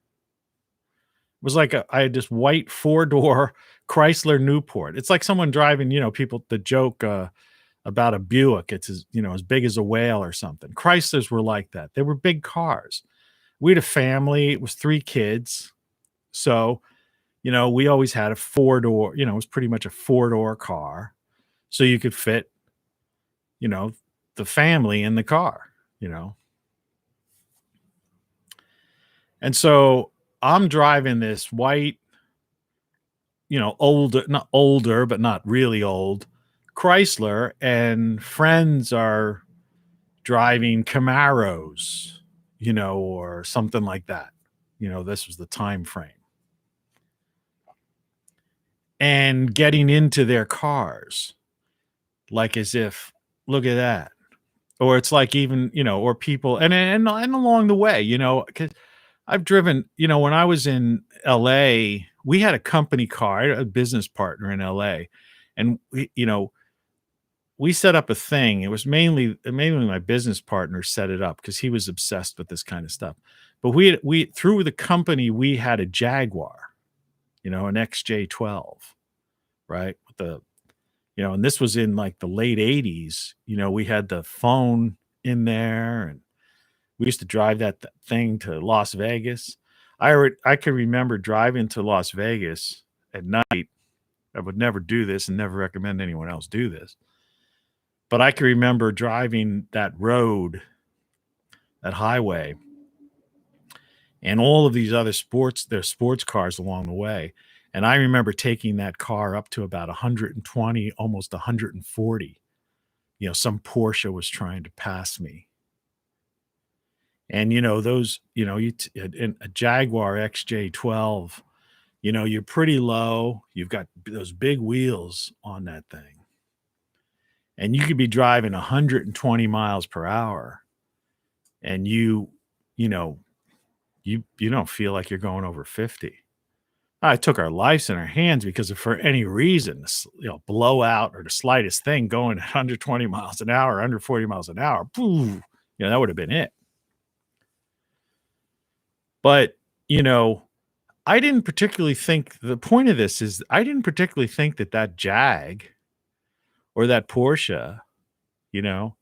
was like I had this white 4-door Chrysler Newport. It's like someone driving, people, the joke about a Buick. It's as big as a whale or something. Chryslers were like that. They were big cars. We had a family. It was 3 kids. So we always had a four-door, it was pretty much a four-door car. So you could fit, you know, the family in the car. And so I'm driving this white, older, not older, but not really old Chrysler, and friends are driving Camaros, or something like that. This was the time frame. And getting into their cars, like as if, look at that. Or it's like even, or people, and along the way, because I've driven, when I was in LA, we had a company car, I had a business partner in LA, and we set up a thing. It was mainly my business partner set it up because he was obsessed with this kind of stuff. But we through the company, we had a Jaguar, an XJ12, right? With the, and this was in like the late 80s. We had the phone in there, and we used to drive that thing to Las Vegas. I can remember driving to Las Vegas at night. I would never do this and never recommend anyone else do this. But I can remember driving that road, that highway, and all of these other sports cars along the way. And I remember taking that car up to about 120, almost 140. Some Porsche was trying to pass me. And, those, in a Jaguar XJ12, you're pretty low. You've got those big wheels on that thing. And you could be driving 120 miles per hour, and you don't feel like you're going over 50. I took our lives in our hands because if for any reason, blowout or the slightest thing going 120 miles an hour, 140 miles an hour, boom, that would have been it. But, I didn't particularly think, the point of this is I didn't particularly think that Jag or that Porsche, or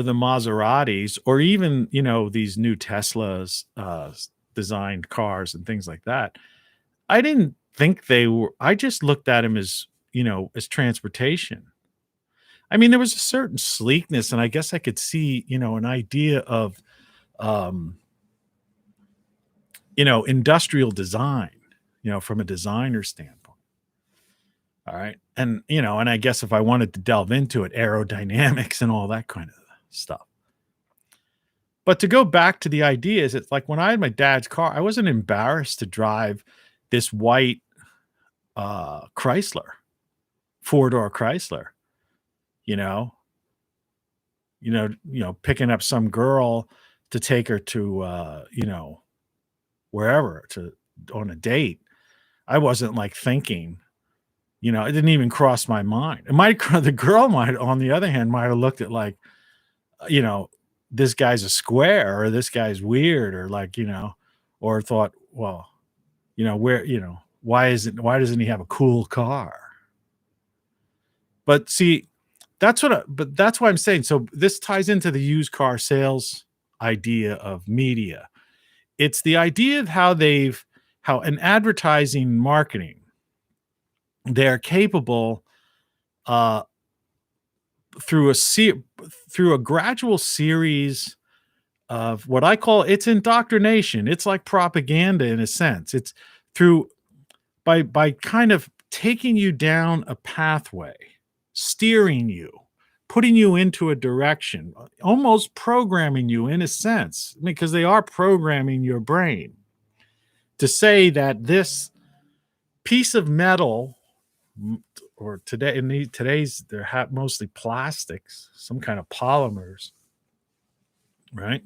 the Maseratis, or even, these new Teslas, designed cars and things like that. I didn't think they were, I just looked at them as, as transportation. I mean, there was a certain sleekness, and I guess I could see, an idea of, industrial design, from a designer standpoint. All right. And, and I guess if I wanted to delve into it, aerodynamics and all that kind of stuff. But to go back to the ideas, it's like when I had my dad's car, I wasn't embarrassed to drive this white Chrysler, four-door Chrysler, picking up some girl to take her to, wherever on a date. I wasn't like thinking, it didn't even cross my mind. The girl might, on the other hand, might have looked at like, this guy's a square, or this guy's weird, or like, or thought, well, why doesn't he have a cool car? But see, that's why I'm saying, so this ties into the used car sales idea of media. It's the idea of how in advertising marketing, they're capable, through a gradual series of what I call, it's indoctrination. It's like propaganda in a sense. It's by kind of taking you down a pathway, steering you, putting you into a direction, almost programming you in a sense, because they are programming your brain to say that this piece of metal, or today's they're mostly plastics, some kind of polymers, right?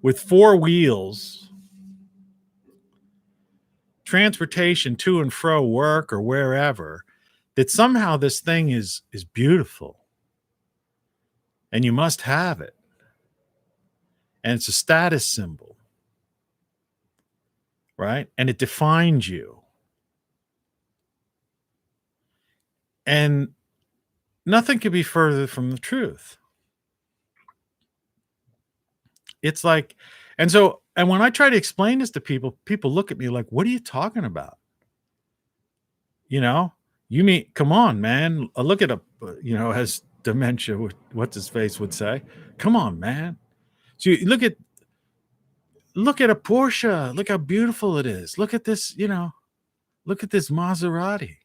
With four wheels, transportation to and fro work or wherever, that somehow this thing is beautiful and you must have it. And it's a status symbol, right? And it defines you. And nothing could be further from the truth. It's like, And when I try to explain this to people, people look at me like, what are you talking about? You know, you mean, come on, man. Look at as dementia, what's his face would say, come on, man. So you look at a Porsche. Look how beautiful it is. Look at this, look at this Maserati.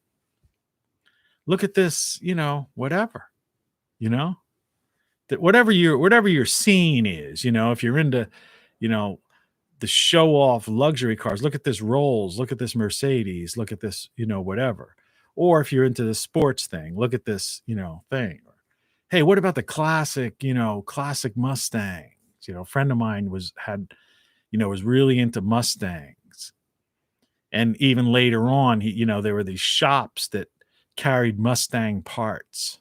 Look at this, whatever, that whatever your scene is, if you're into, you know, the show off luxury cars, look at this Rolls, look at this Mercedes, look at this, whatever. Or if you're into the sports thing, look at this, thing. Hey, what about the classic Mustangs? A friend of mine was really into Mustangs. And even later on, there were these shops that carried Mustang parts.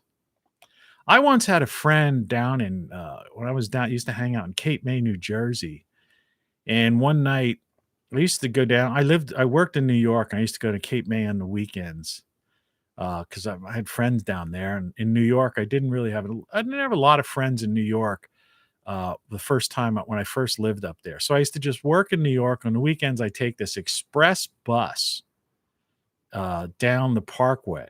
I once had a friend down in when I was down, used to hang out in Cape May, New Jersey. And one night I used to go down. I worked in New York, and I used to go to Cape May on the weekends because I had friends down there. And in New York, I didn't have a lot of friends in New York the first time when I first lived up there. So I used to just work in New York. On the weekends, I take this express bus down the Parkway,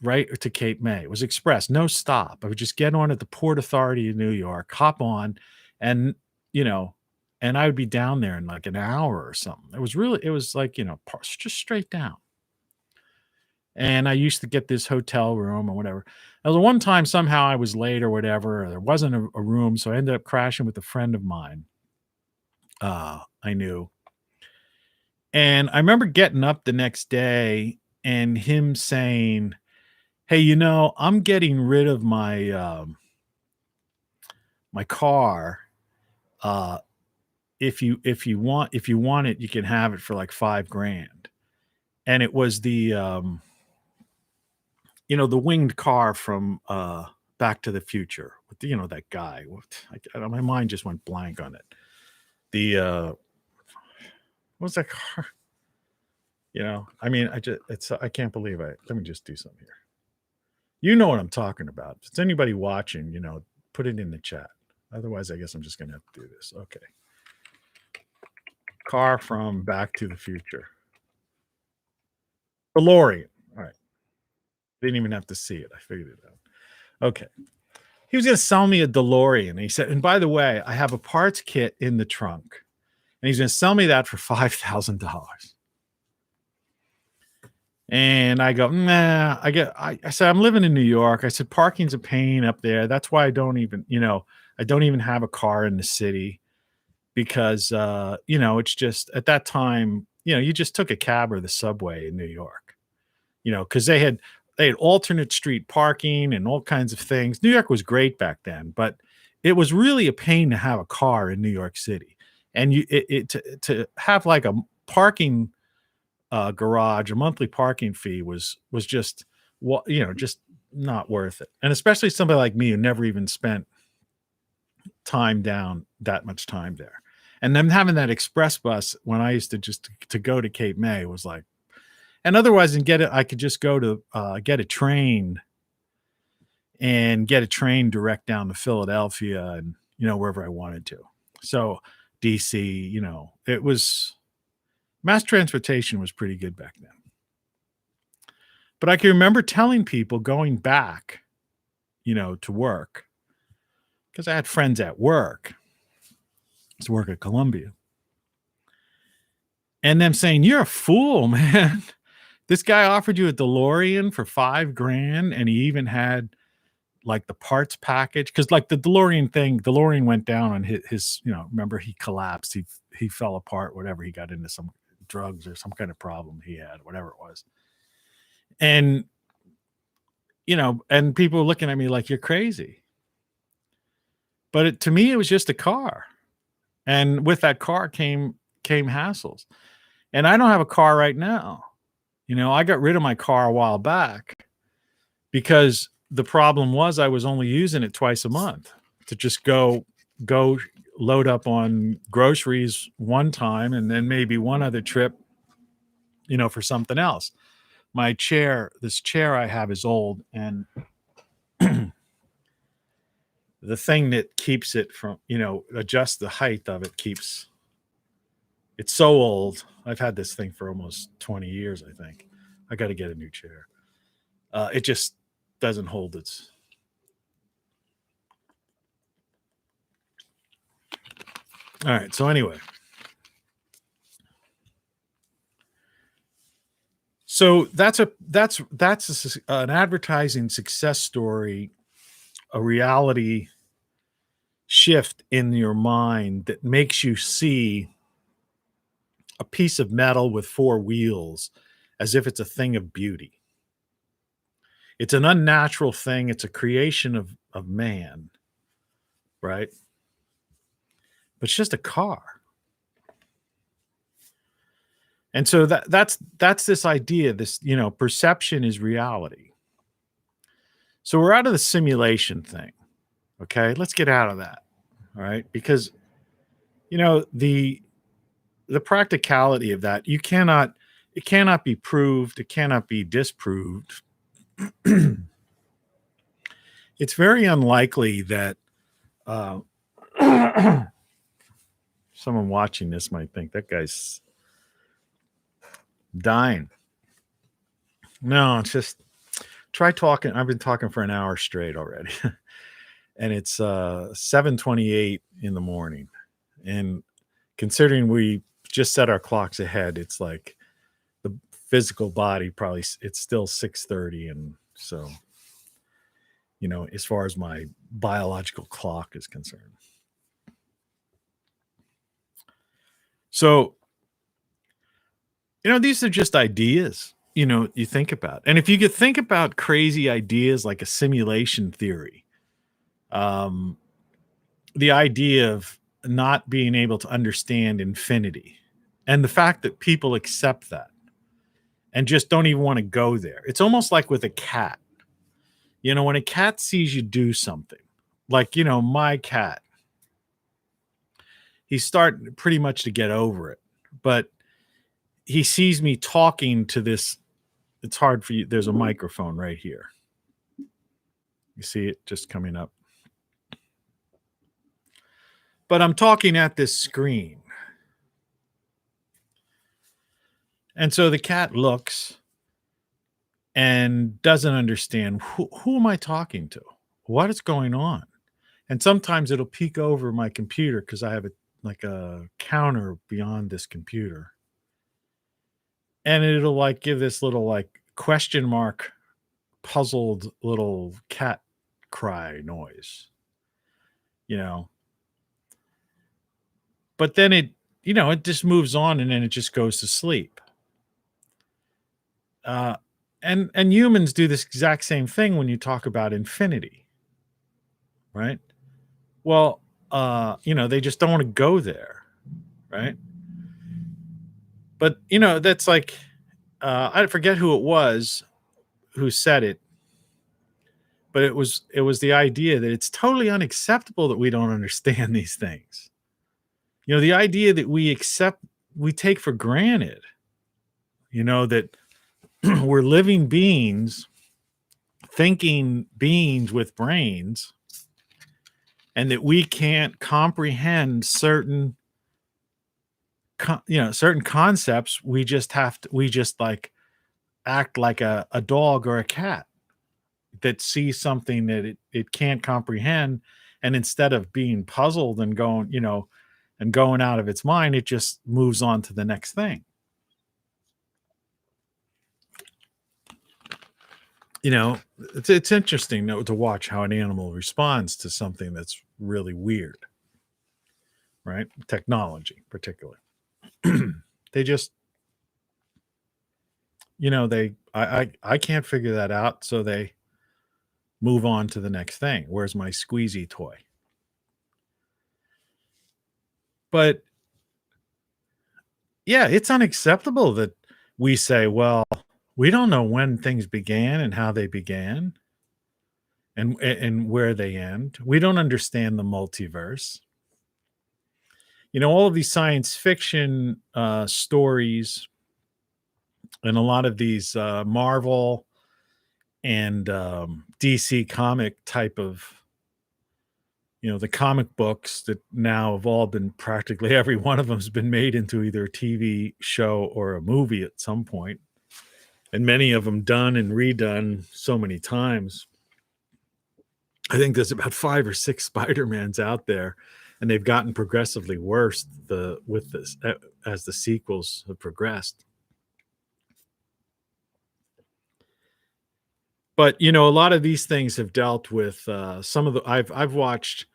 right to Cape May. It was express, no stop. I would just get on at the Port Authority of New York, hop on, and and I would be down there in like an hour or something. It was like, just straight down. And I used to get this hotel room or whatever. Now, the one time somehow I was late or whatever, or there wasn't a room, so I ended up crashing with a friend of mine. I knew. And I remember getting up the next day and him saying, hey, I'm getting rid of my my car. If you want it, you can have it for like $5,000. And it was the the winged car from Back to the Future with that guy. My mind just went blank on it. The what's that car? I can't believe let me just do something here. You know what I'm talking about. If it's anybody watching, put it in the chat. Otherwise, I guess I'm just going to have to do this. Okay. Car from Back to the Future. DeLorean. All right. Didn't even have to see it. I figured it out. Okay. He was going to sell me a DeLorean. He said, and by the way, I have a parts kit in the trunk. And he's going to sell me that for $5,000. And I go, nah. I said, I'm living in New York. I said, parking's a pain up there. That's why I don't even have a car in the city because, it's just at that time, you just took a cab or the subway in New York, because they had alternate street parking and all kinds of things. New York was great back then, but it was really a pain to have a car in New York City. And to have like a parking garage, a monthly parking fee was just just not worth it. And especially somebody like me who never even spent that much time there. And then having that express bus when I used to go to Cape May was like, and otherwise I could just go to get a train direct down to Philadelphia and wherever I wanted to. So DC, it was mass transportation was pretty good back then. But I can remember telling people going back, to work, because I had friends at work. I used to work at Columbia. And them saying, you're a fool, man. This guy offered you a DeLorean for $5,000, and he even had like the parts package. Because like the DeLorean went down on his remember he collapsed. He fell apart, whatever. He got into some drugs or some kind of problem he had, whatever it was. And, and people were looking at me like, you're crazy. But to me, it was just a car. And with that car came hassles. And I don't have a car right now. I got rid of my car a while back because the problem was I was only using it twice a month to just go load up on groceries one time and then maybe one other trip, for something else. This chair I have is old, and the thing that keeps it from, adjust the height of it keeps, it's so old. I've had this thing for almost 20 years, I think. I got to get a new chair. It just doesn't hold its. All right. So anyway, so that's an advertising success story, a reality shift in your mind that makes you see a piece of metal with four wheels as if it's a thing of beauty. It's an unnatural thing. It's a creation of man, right? But it's just a car. And so that's this idea, this, perception is reality. So we're out of the simulation thing. Okay, let's get out of that. All right, because the practicality of that, it cannot be proved, it cannot be disproved. It's very unlikely that someone watching this might think that guy's dying. No, it's just try talking. I've been talking for an hour straight already. And it's 7:28 in the morning. And considering we just set our clocks ahead, it's like the physical body probably it's still 6:30. And so, as far as my biological clock is concerned. So, these are just ideas, you think about. And if you could think about crazy ideas like a simulation theory, the idea of not being able to understand infinity and the fact that people accept that and just don't even want to go there. It's almost like with a cat. When a cat sees you do something, like, my cat, he's starting pretty much to get over it, but he sees me talking to this. It's hard for you. There's a microphone right here. You see it just coming up. But I'm talking at this screen. And so the cat looks and doesn't understand who am I talking to? What is going on? And sometimes it'll peek over my computer because I have a counter beyond this computer. And it'll like give this little like question mark puzzled little cat cry noise. But then it just moves on and then it just goes to sleep. And humans do this exact same thing when you talk about infinity, right? Well, they just don't want to go there, right? But that's like I forget who it was who said it, but it was the idea that it's totally unacceptable that we don't understand these things. The idea that we take for granted, that we're living beings, thinking beings with brains, and that we can't comprehend certain concepts. We just like act like a dog or a cat that sees something that it can't comprehend. And instead of being puzzled and going out of its mind, it just moves on to the next thing. It's interesting to watch how an animal responds to something that's really weird, right? Technology, particularly. They just, I can't figure that out. So they move on to the next thing. Where's my squeezy toy? But yeah, it's unacceptable that we say, well, we don't know when things began and how they began and where they end. We don't understand the multiverse. All of these science fiction stories and a lot of these Marvel and DC comic type of the comic books that now have all been, practically every one of them has been made into either a TV show or a movie at some point, and many of them done and redone so many times. I think there's about 5 or 6 Spider-Mans out there, and they've gotten progressively worse with this as the sequels have progressed. But a lot of these things have dealt with some of the I've watched.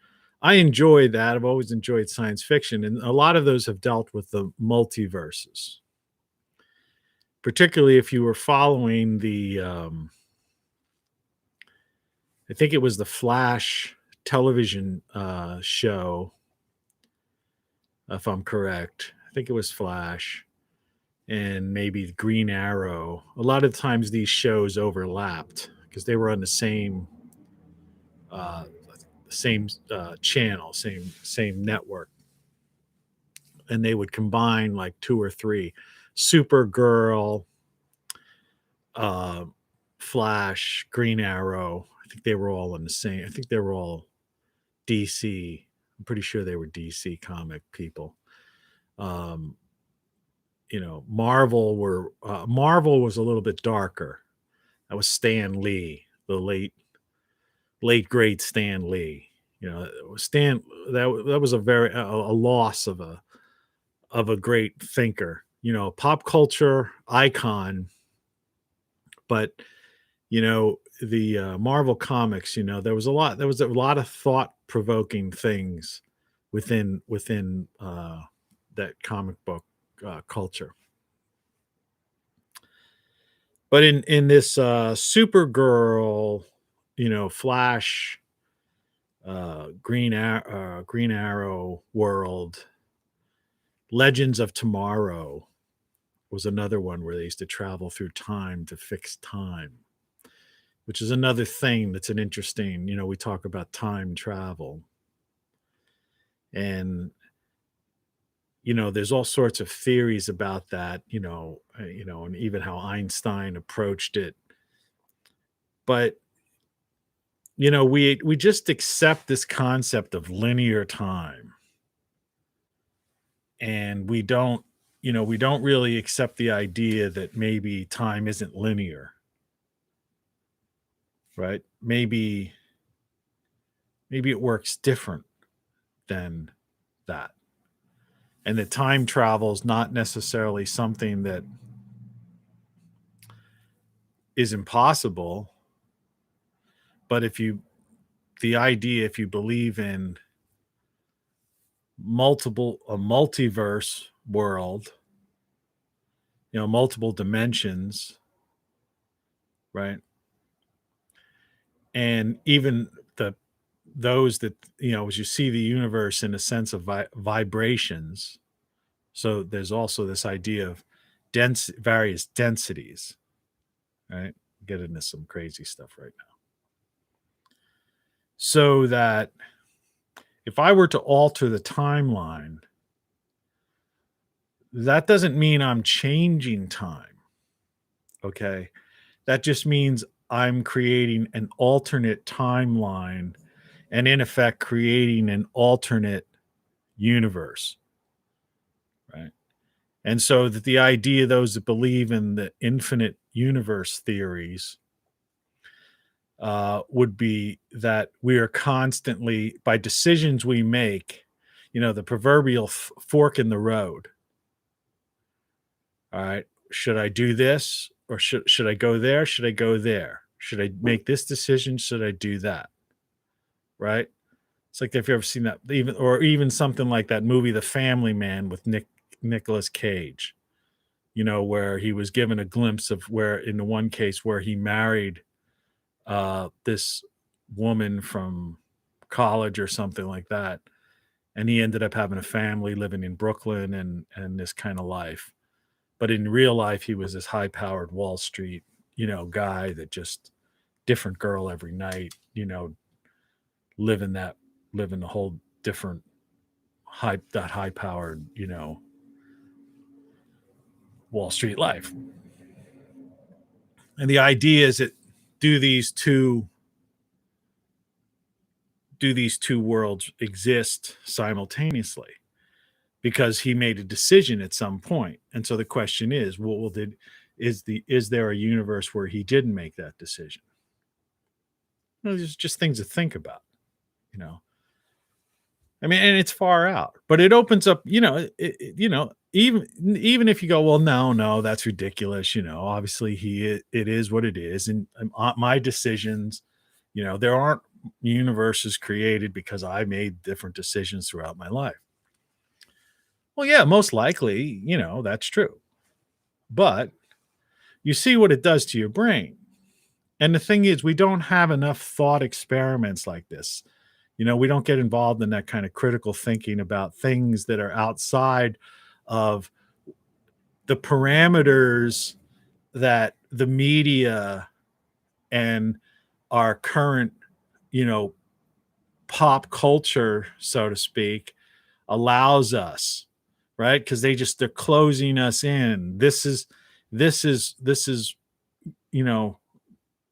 I enjoy that. I've always enjoyed science fiction, and a lot of those have dealt with the multiverses. Particularly if you were following the I think it was the Flash television show, if I'm correct. I think it was Flash and maybe Green Arrow. A lot of times these shows overlapped because they were on the same channel, same network, and they would combine like 2 or 3. Supergirl, Flash, Green Arrow. I think they were all in the same. I think they were all DC. I'm pretty sure they were DC comic people. Marvel was a little bit darker. That was Stan Lee, the late great Stan Lee. Stan, that was a loss of a great thinker. Pop culture icon. But the Marvel comics, there was a lot of thought-provoking things within that comic book culture. But in this Supergirl, Flash, Green Arrow world, Legends of Tomorrow was another one where they used to travel through time to fix time, which is another thing that's an interesting, we talk about time travel. And, there's all sorts of theories about that, and even how Einstein approached it. But, we just accept this concept of linear time. And we don't really accept the idea that maybe time isn't linear. Right? Maybe it works different than that. And that time travel is not necessarily something that is impossible. But if you believe in a multiverse world, multiple dimensions, right? And even those that, as you see the universe in a sense of vibrations. So there's also this idea of various densities, right? Get into some crazy stuff right now. So that if I were to alter the timeline, that doesn't mean I'm changing time. Okay. That just means I'm creating an alternate timeline and in effect creating an alternate universe. Right. And so that the idea, those that believe in the infinite universe theories, would be that we are constantly, by decisions we make, the proverbial fork in the road. All right. Should I do this or should I go there? Should I go there? Should I make this decision? Should I do that? Right. It's like, if you've ever seen that, even something like that movie, The Family Man, with Nicolas Cage, where he was given a glimpse of where, in the one case where he married this woman from college or something like that, and he ended up having a family living in Brooklyn and this kind of life. But in real life, he was this high-powered Wall Street, guy that just different girl every night, living the whole different high-powered, Wall Street life. And the idea is that do these two do these two worlds exist simultaneously? Because he made a decision at some point. And so the question is, well, is there a universe where he didn't make that decision? There's just things to think about, you know. I mean, and it's far out, but it opens up, even if you go, well, no, that's ridiculous. Obviously it is what it is. And my decisions, there aren't universes created because I made different decisions throughout my life. Well, yeah, most likely, that's true. But you see what it does to your brain. And the thing is, we don't have enough thought experiments like this. We don't get involved in that kind of critical thinking about things that are outside of the parameters that the media and our current, pop culture, so to speak, allows us, right? Because they're closing us in. This is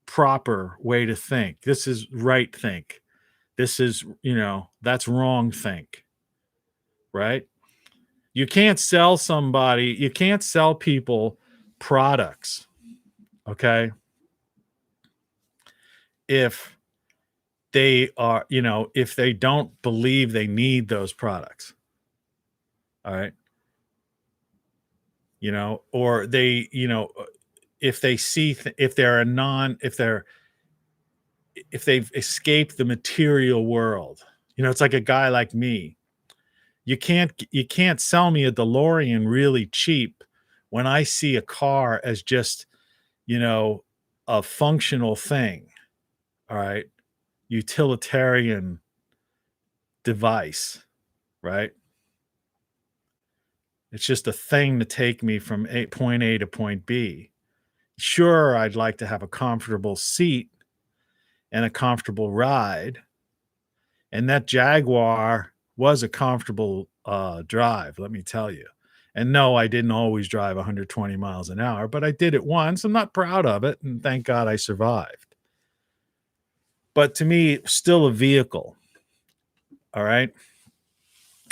proper way to think. This is right think. This is, that's wrong think, right? You can't sell people products, okay? If they are, if they don't believe they need those products. All right. Or they, if they see, if they've escaped the material world, it's like a guy like me. You can't sell me a DeLorean really cheap when I see a car as just, a functional thing. All right. Utilitarian device, right? It's just a thing to take me from point A to point B. Sure, I'd like to have a comfortable seat and a comfortable ride. And that Jaguar was a comfortable drive, let me tell you. And no, I didn't always drive 120 miles an hour, but I did it once. I'm not proud of it, and thank God I survived. But to me, still a vehicle. All right?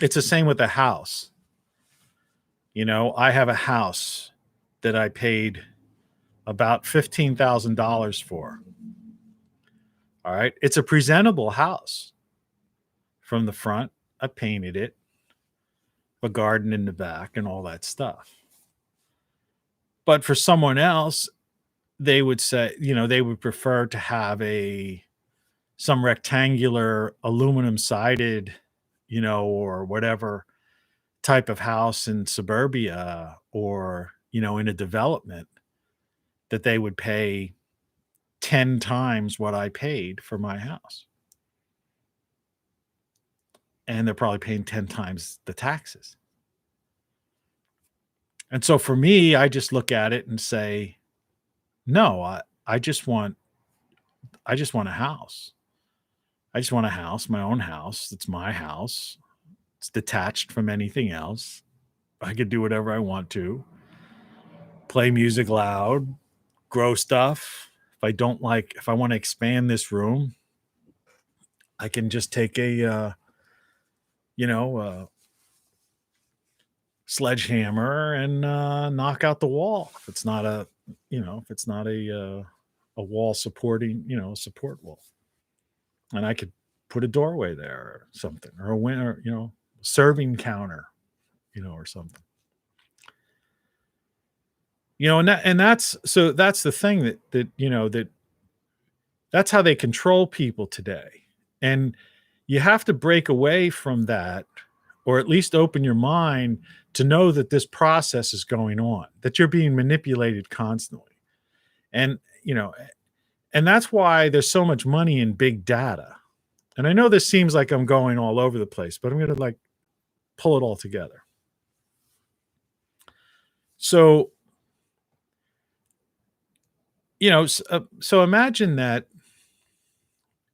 It's the same with a house. I have a house that I paid about $15,000 for. All right? It's a presentable house. From the front, I painted it, a garden in the back, and all that stuff. But for someone else, they would say, they would prefer to have some rectangular aluminum sided, or whatever type of house in suburbia or, in a development that they would pay 10 times what I paid for my house. And they're probably paying 10 times the taxes. And so for me, I just look at it and say, no, I just want a house. I just want a house, my own house. It's my house. It's detached from anything else. I could do whatever I want to. Play music loud, grow stuff. If I want to expand this room, I can just take a sledgehammer and knock out the wall. If it's not a wall supporting, a support wall. And I could put a doorway there or something, or a window, serving counter, or something. And that's the thing that that's how they control people today. And you have to break away from that, or at least open your mind to know that this process is going on, that you're being manipulated constantly. And, and that's why there's so much money in big data. And I know this seems like I'm going all over the place, but I'm going to pull it all together. So, so imagine that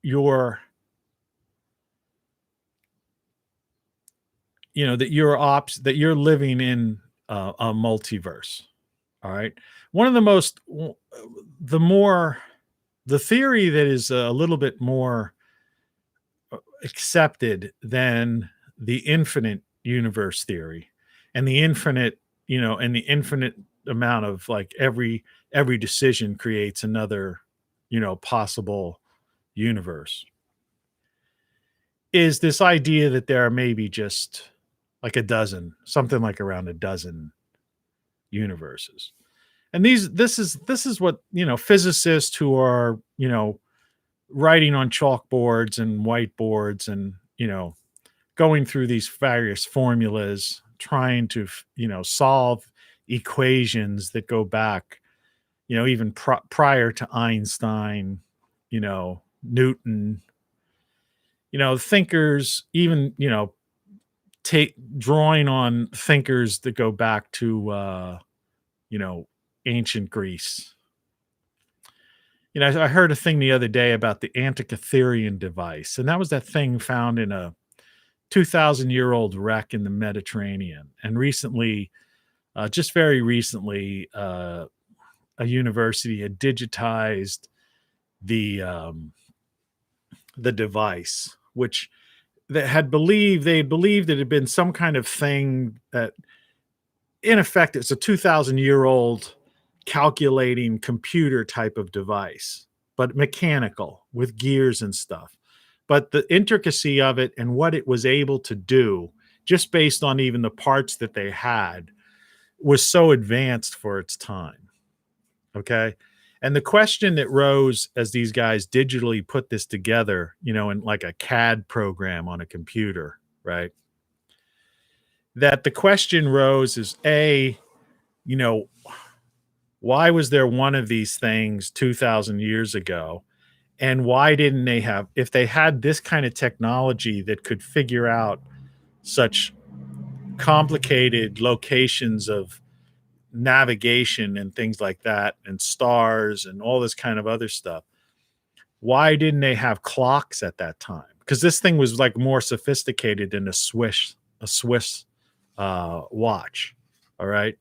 you're living in a multiverse. All right. One of the theory that is a little bit more accepted than the infinite universe theory and the infinite, and the infinite amount of like every decision creates another, possible universe, is this idea that there are maybe just like something like around a dozen universes. And this is what, physicists who are, writing on chalkboards and whiteboards and, going through these various formulas, trying to, solve equations that go back, even prior to Einstein, Newton, thinkers, even, take drawing on thinkers that go back to, ancient Greece. I heard a thing the other day about the Antikytherian device, and that was that thing found in a 2,000-year-old wreck in the Mediterranean. And recently, just very recently, a university had digitized the device, which they believed it had been some kind of thing that, in effect, it's a 2,000-year-old calculating computer type of device, but mechanical with gears and stuff. But the intricacy of it and what it was able to do, just based on even the parts that they had, was so advanced for its time. Okay. And the question that rose as these guys digitally put this together, in like a CAD program on a computer, right? That the question rose is why was there one of these things 2,000 years ago? And why didn't they have, if they had this kind of technology that could figure out such complicated locations of navigation and things like that, and stars and all this kind of other stuff, why didn't they have clocks at that time? Because this thing was like more sophisticated than a Swiss watch. All right.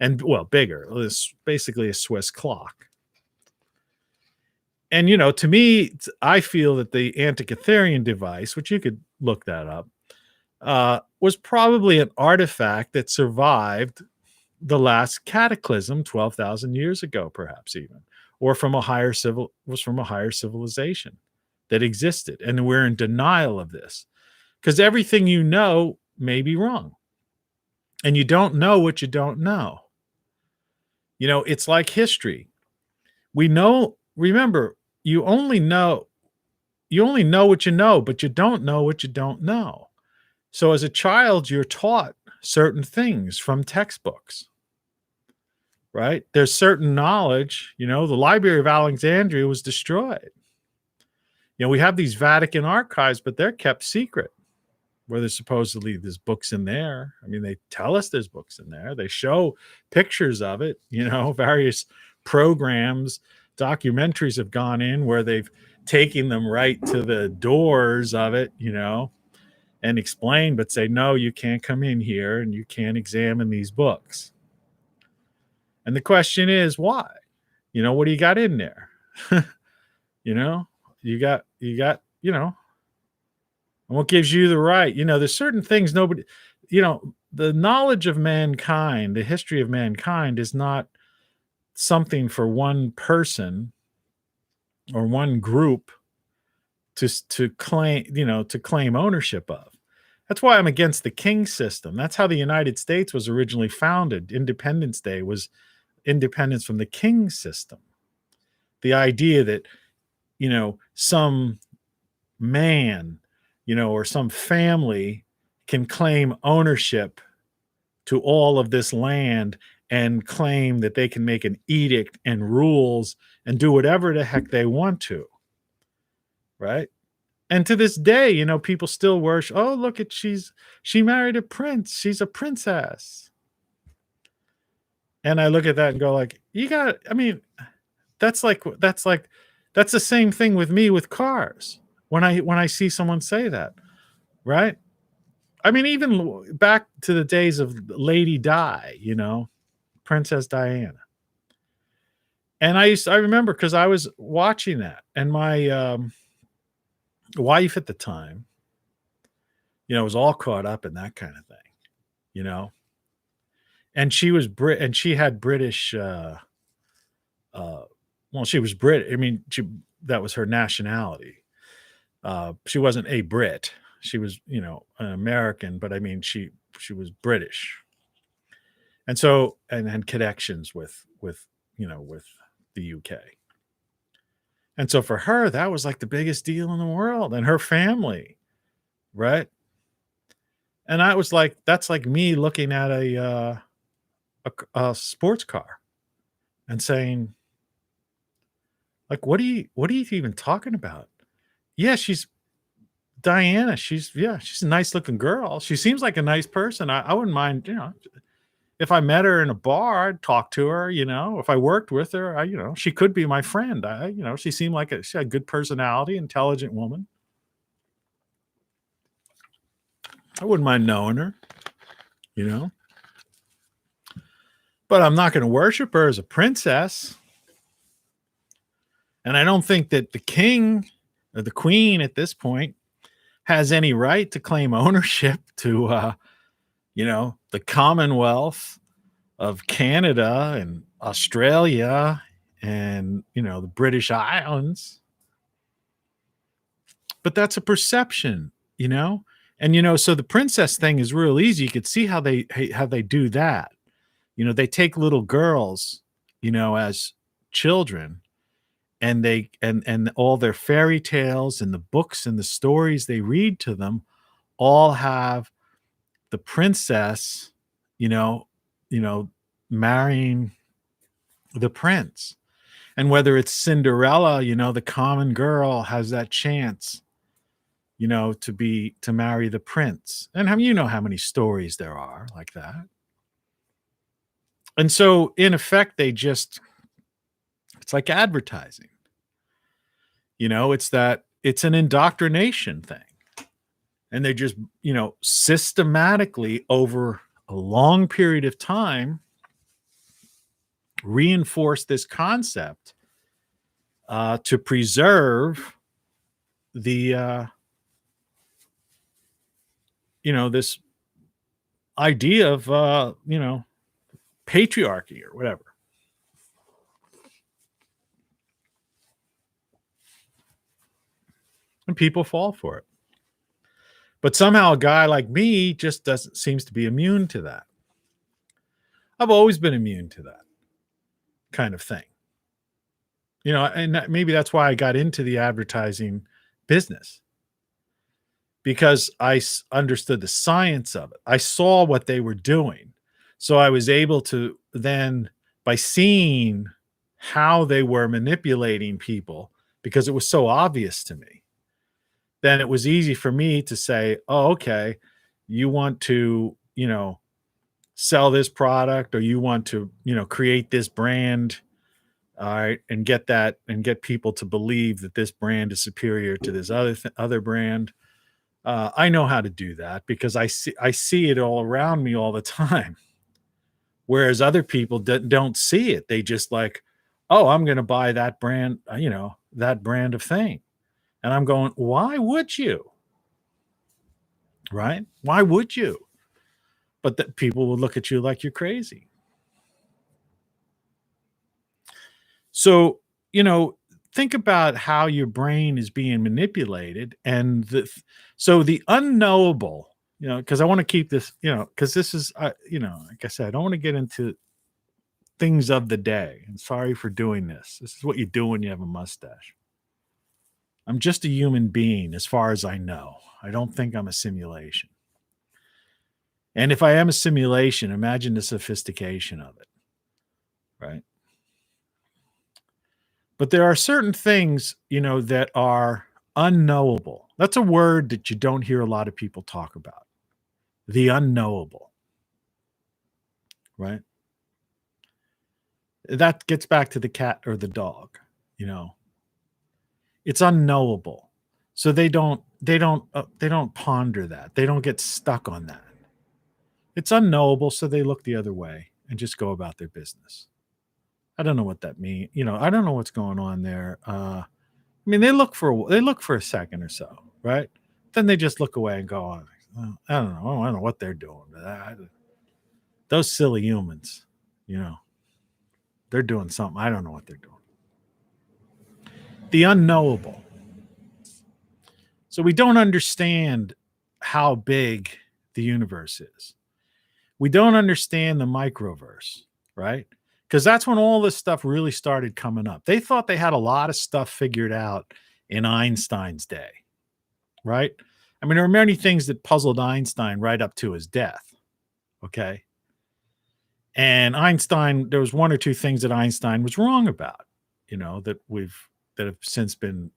And well, bigger. It was basically a Swiss clock. And, to me, I feel that the Antikytherian device, which you could look that up, was probably an artifact that survived the last cataclysm 12,000 years ago, perhaps even, or from a higher civilization that existed. And we're in denial of this because everything may be wrong. And you don't know what you don't know. It's like history. Remember, you only know what you know, but you don't know what you don't know. So as a child, you're taught certain things from textbooks, right? There's certain knowledge, the Library of Alexandria was destroyed. We have these Vatican archives, but they're kept secret, where there's supposedly there's books in there. I mean, they tell us there's books in there. They show pictures of it, various programs, documentaries have gone in where they've taken them right to the doors of it, and explain, but say, no, you can't come in here and you can't examine these books. And the question is, why? What do you got in there? You got, and what gives you the right? There's certain things nobody, the knowledge of mankind, the history of mankind is not something for one person or one group to claim ownership of. That's why I'm against the king system. That's how the United States was originally founded. Independence Day was independence from the king system. The idea that, some man, or some family can claim ownership to all of this land and claim that they can make an edict and rules and do whatever the heck they want to. Right? And to this day, people still worship, oh, look at, she married a prince. She's a princess. And I look at that and go like, that's the same thing with me with cars. When I see someone say that, right? Even back to the days of Lady Di, Princess Diana. And I remember because I was watching that, and my wife at the time, was all caught up in that kind of thing, you know. And she was and she had British well, she was Brit. I mean, that was her nationality. She wasn't a Brit. She was, an American, but I mean, she was British, and so and had connections with with the UK. And so for her, that was like the biggest deal in the world, and her family, right? And I was like, that's like me looking at a sports car and saying, like, what are you even talking about? Yeah, she's Diana. She's a nice looking girl. She seems like a nice person. I wouldn't mind, if I met her in a bar, I'd talk to her, if I worked with her, she could be my friend. She seemed like she had a good personality, intelligent woman. I wouldn't mind knowing her, but I'm not going to worship her as a princess. And I don't think that the king or the queen at this point has any right to claim ownership to, the Commonwealth of Canada and Australia and, the British Islands. But that's a perception, And, so the princess thing is real easy. You could see how they do that. They take little girls, as children, and they and all their fairy tales and the books and the stories they read to them all have the princess, marrying the prince. And whether it's Cinderella, the common girl has that chance, to marry the prince. And how many stories there are like that. And so in effect, it's like advertising. It's an indoctrination thing. And they just, systematically over a long period of time reinforce this concept to preserve the, this idea of, patriarchy or whatever. And people fall for it. But somehow a guy like me just seems to be immune to that. I've always been immune to that kind of thing. And maybe that's why I got into the advertising business. Because I understood the science of it. I saw what they were doing. So I was able to then, by seeing how they were manipulating people, because it was so obvious to me, then it was easy for me to say, oh, okay, you want to, sell this product, or you want to, create this brand, all right, and get people to believe that this brand is superior to this other brand. I know how to do that because I see it all around me all the time. Whereas other people don't see it. They just like, oh, I'm going to buy that brand, that brand of thing. And I'm going, why would you? Right? Why would you? But that people will look at you like you're crazy. So, think about how your brain is being manipulated. And so the unknowable, because I want to keep this, because this is, like I said, I don't want to get into things of the day. And sorry for doing this. This is what you do when you have a mustache. I'm just a human being as far as I know. I don't think I'm a simulation. And if I am a simulation, imagine the sophistication of it, right? But there are certain things, that are unknowable. That's a word that you don't hear a lot of people talk about. The unknowable, right? That gets back to the cat or the dog, It's unknowable. So they don't ponder that. They don't get stuck on that. It's unknowable, so they look the other way and just go about their business. I don't know what that means. I don't know what's going on there. They look for a second or so, right? Then they just look away and go on. I don't know. I don't know what they're doing. Those silly humans, they're doing something. I don't know what they're doing. The unknowable. So we don't understand how big the universe is. We don't understand the microverse, right? Because that's when all this stuff really started coming up. They thought they had a lot of stuff figured out in Einstein's day, right? I mean, there are many things that puzzled Einstein right up to his death, okay? And Einstein, there was one or two things that Einstein was wrong about, that have since been,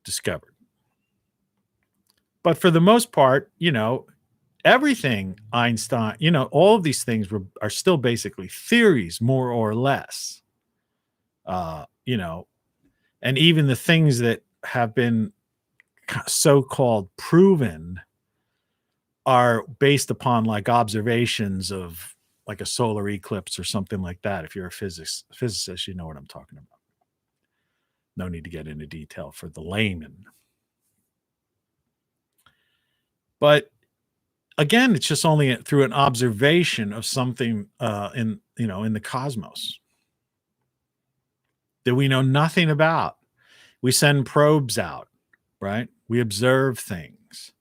discovered. But for the most part, everything Einstein, all of these things are still basically theories, more or less. And even the things that have been so-called proven are based upon like observations of like a solar eclipse or something like that. If you're a physicist, you know what I'm talking about. No need to get into detail for the layman. But again, it's just only through an observation of something in the cosmos that we know nothing about. We send probes out, right? We observe things.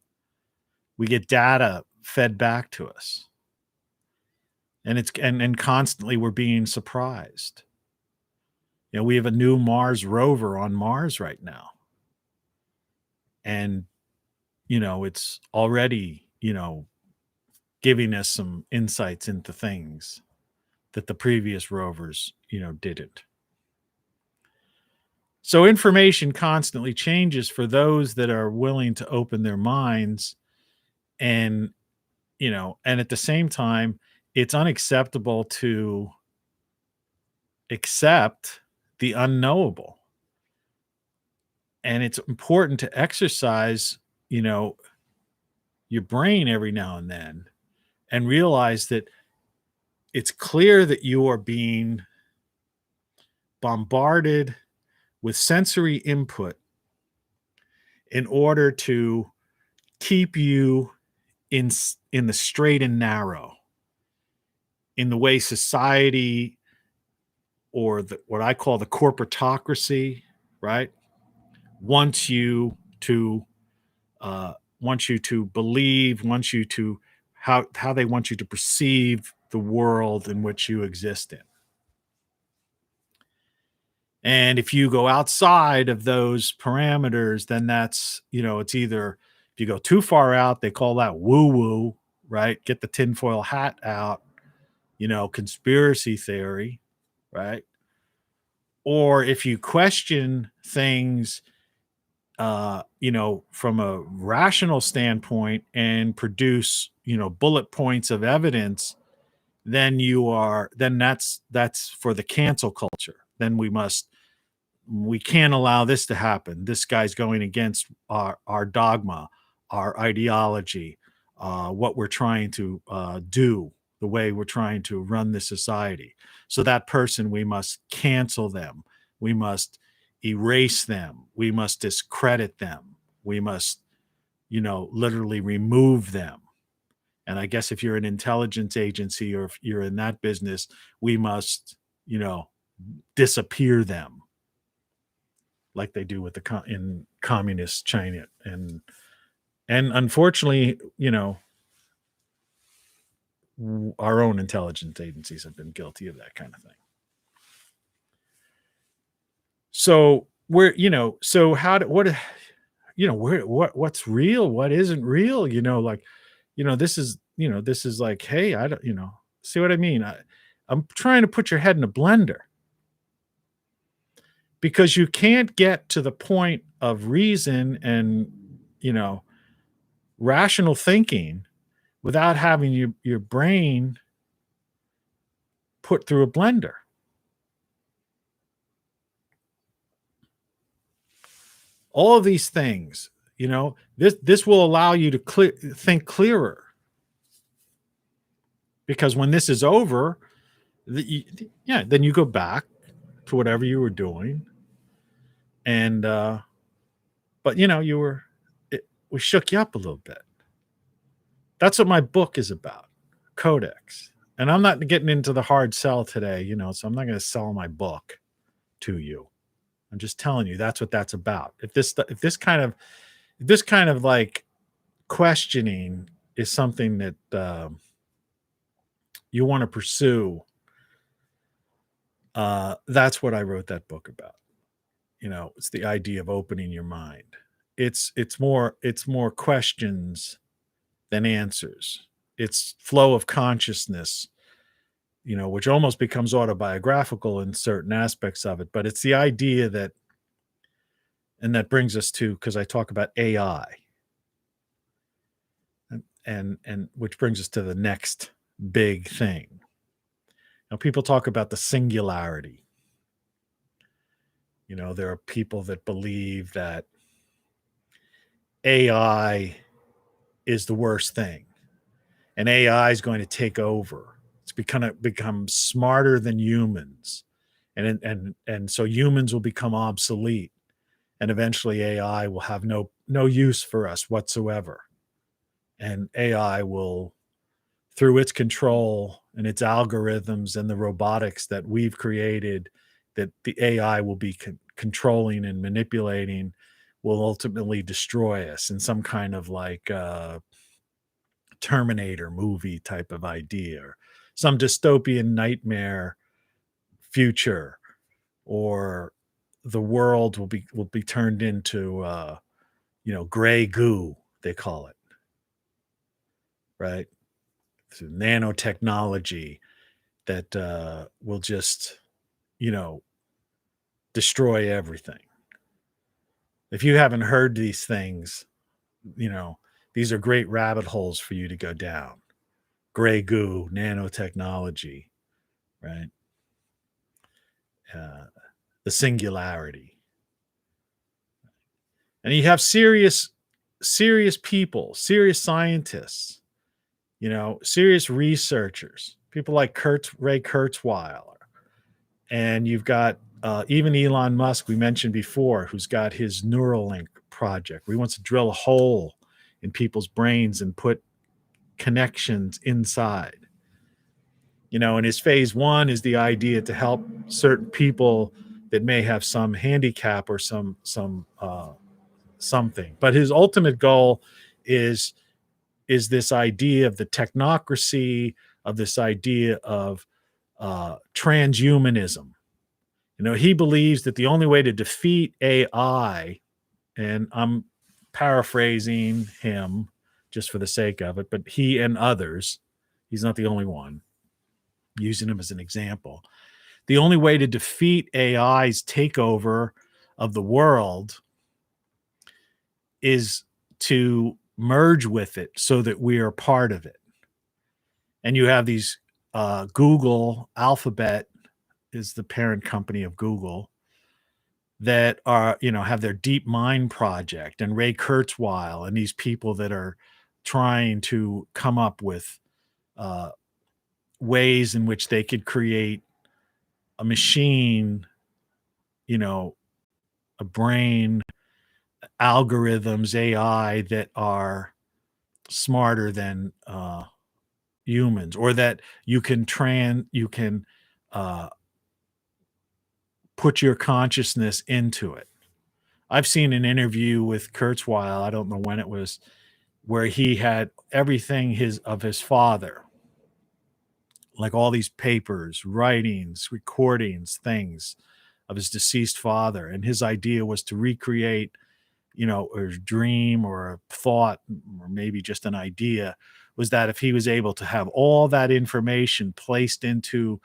We get data fed back to us. And constantly we're being surprised. We have a new Mars rover on Mars right now. And it's already, giving us some insights into things that the previous rovers, didn't. So information constantly changes for those that are willing to open their minds. And, and at the same time, it's unacceptable to accept the unknowable. And it's important to exercise, your brain every now and then and realize that it's clear that you are being bombarded with sensory input in order to keep you in the straight and narrow, in the way society or what I call the corporatocracy, right, wants you to believe, wants you to how they want you to perceive the world in which you exist in. And if you go outside of those parameters, then that's, it's either, if you go too far out, they call that woo-woo, right? Get the tinfoil hat out, conspiracy theory, right? Or if you question things, from a rational standpoint and produce, bullet points of evidence, then that's for the cancel culture. Then we can't allow this to happen. This guy's going against our dogma, our ideology, what we're trying to do, the way we're trying to run the society. So that person, we must cancel them. We must erase them. We must discredit them. We must, literally remove them. And I guess if you're an intelligence agency or if you're in that business, we must, disappear them, like they do with in communist China. And unfortunately, our own intelligence agencies have been guilty of that kind of thing. So what's real, what isn't real, this is like, hey, I don't, see what I mean? I'm trying to put your head in a blender, because you can't get to the point of reason and, rational thinking without having your brain put through a blender. All of these things, this will allow you to think clearer. Because when this is over, then you go back to whatever you were doing. And, but we shook you up a little bit. That's what my book is about, Codex. And I'm not getting into the hard sell today, so I'm not going to sell my book to you. I'm just telling you that's what that's about. If this kind of like questioning is something that you want to pursue, that's what I wrote that book about. It's the idea of opening your mind. It's more questions than answers. It's flow of consciousness, which almost becomes autobiographical in certain aspects of it. But it's the idea that, and that brings us to, because I talk about AI, and which brings us to the next big thing. Now, people talk about the singularity. There are people that believe that AI is the worst thing, and AI is going to take over. It's become smarter than humans, and so humans will become obsolete, and eventually AI will have no use for us whatsoever, and AI will, through its control and its algorithms and the robotics that we've created, that the AI will be controlling and manipulating, will ultimately destroy us in some kind of like Terminator movie type of idea, or some dystopian nightmare future, or the world will be turned into gray goo, they call it, right? Through nanotechnology that will just destroy everything. If you haven't heard these things, these are great rabbit holes for you to go down. Gray goo, nanotechnology, right? The singularity. And you have serious people, serious scientists, serious researchers, people like Ray Kurzweil. And you've got even Elon Musk, we mentioned before, who's got his Neuralink project, where he wants to drill a hole in people's brains and put connections inside. And his phase one is the idea to help certain people that may have some handicap or some something. But his ultimate goal is this idea of the technocracy, of this idea of transhumanism. He believes that the only way to defeat AI, and I'm paraphrasing him just for the sake of it, but he and others, he's not the only one, using him as an example. The only way to defeat AI's takeover of the world is to merge with it so that we are part of it. And you have these Google, Alphabet is the parent company of Google, that are, have their Deep Mind project, and Ray Kurzweil, and these people that are trying to come up with ways in which they could create a machine, a brain, algorithms, AI that are smarter than humans, or that you can put your consciousness into it. I've seen an interview with Kurzweil, I don't know when it was, where he had everything of his father, like all these papers, writings, recordings, things of his deceased father. And his idea was to recreate, or a dream or a thought, or maybe just an idea, was that if he was able to have all that information placed into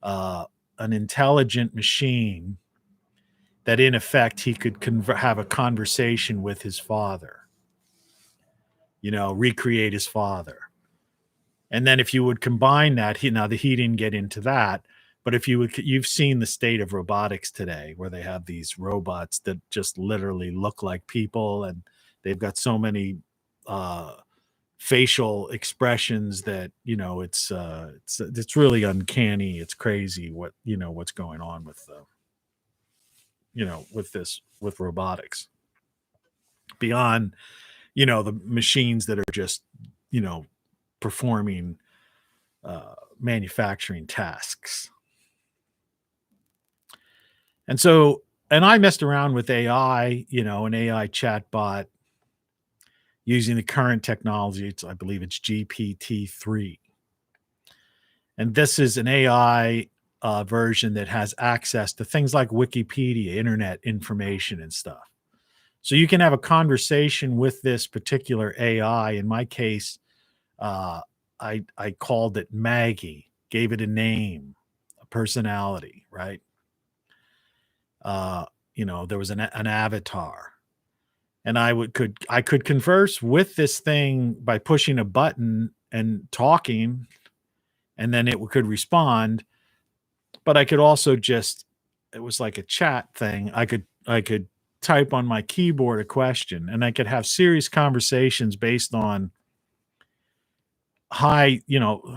an intelligent machine, that in effect he could have a conversation with his father, recreate his father. And then if you would combine that, he didn't get into that, but if you've seen the state of robotics today, where they have these robots that just literally look like people, and they've got so many facial expressions that it's really uncanny. It's crazy what's going on with with robotics, beyond the machines that are just, performing manufacturing tasks. And I messed around with AI, an AI chatbot using the current technology. I believe it's GPT-3. And this is an AI version that has access to things like Wikipedia, internet information and stuff. So you can have a conversation with this particular AI. In my case, I called it Maggie, gave it a name, a personality, right? There was an avatar, and I could converse with this thing by pushing a button and talking, and then it could respond. But I could also it was like a chat thing. I could type on my keyboard a question, and I could have serious conversations based on high,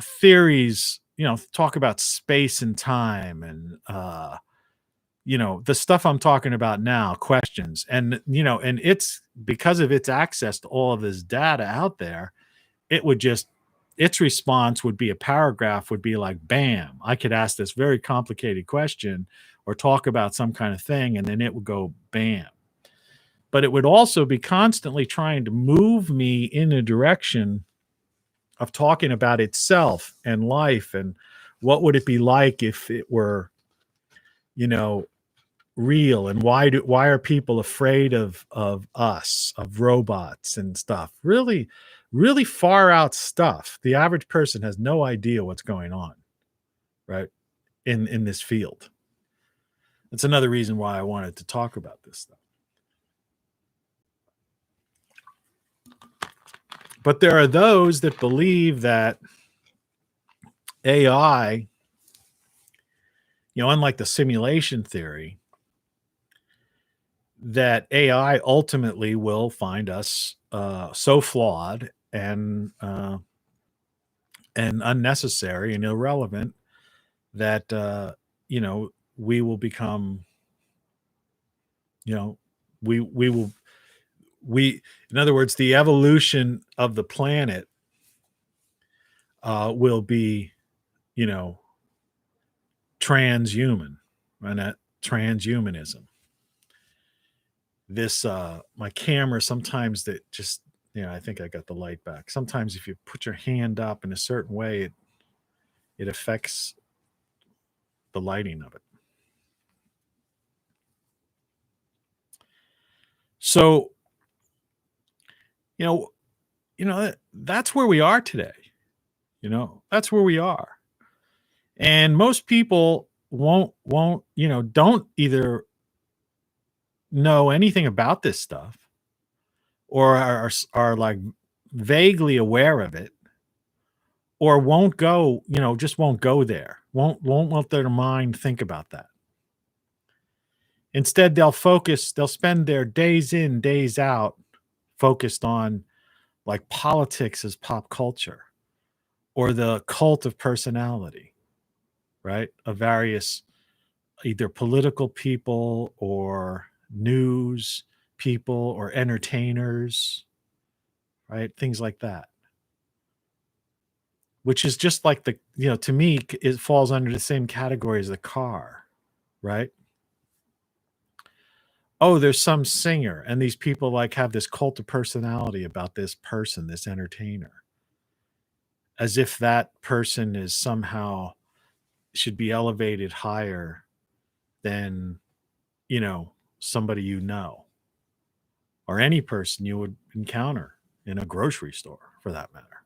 theories, talk about space and time and, the stuff I'm talking about now, questions. And, and it's because of its access to all of this data out there, its response would be a paragraph would be like, bam, I could ask this very complicated question or talk about some kind of thing, and then it would go bam. But it would also be constantly trying to move me in a direction of talking about itself and life and what would it be like if it were, real, and why are people afraid of us, of robots and stuff. Really, really far out stuff. The average person has no idea what's going on, right? In this field. That's another reason why I wanted to talk about this stuff. But there are those that believe that AI, unlike the simulation theory, that AI ultimately will find us so flawed and unnecessary and irrelevant that we will become, in other words, the evolution of the planet will be, transhuman, and transhumanism. This my camera sometimes that just, I think I got the light back. Sometimes if you put your hand up in a certain way, it affects the lighting of it. So, that's where we are today. That's where we are. And most people won't, don't either know anything about this stuff or are like vaguely aware of it, or won't go, just won't go there. Won't let their mind think about that. Instead, they'll spend their days in, days out focused on like politics as pop culture or the cult of personality, right? Of various either political people or news people or entertainers, right? Things like that. Which is just like to me, it falls under the same category as the car, right? Oh, there's some singer, and these people like have this cult of personality about this person, this entertainer, as if that person is somehow should be elevated higher than, somebody or any person you would encounter in a grocery store, for that matter.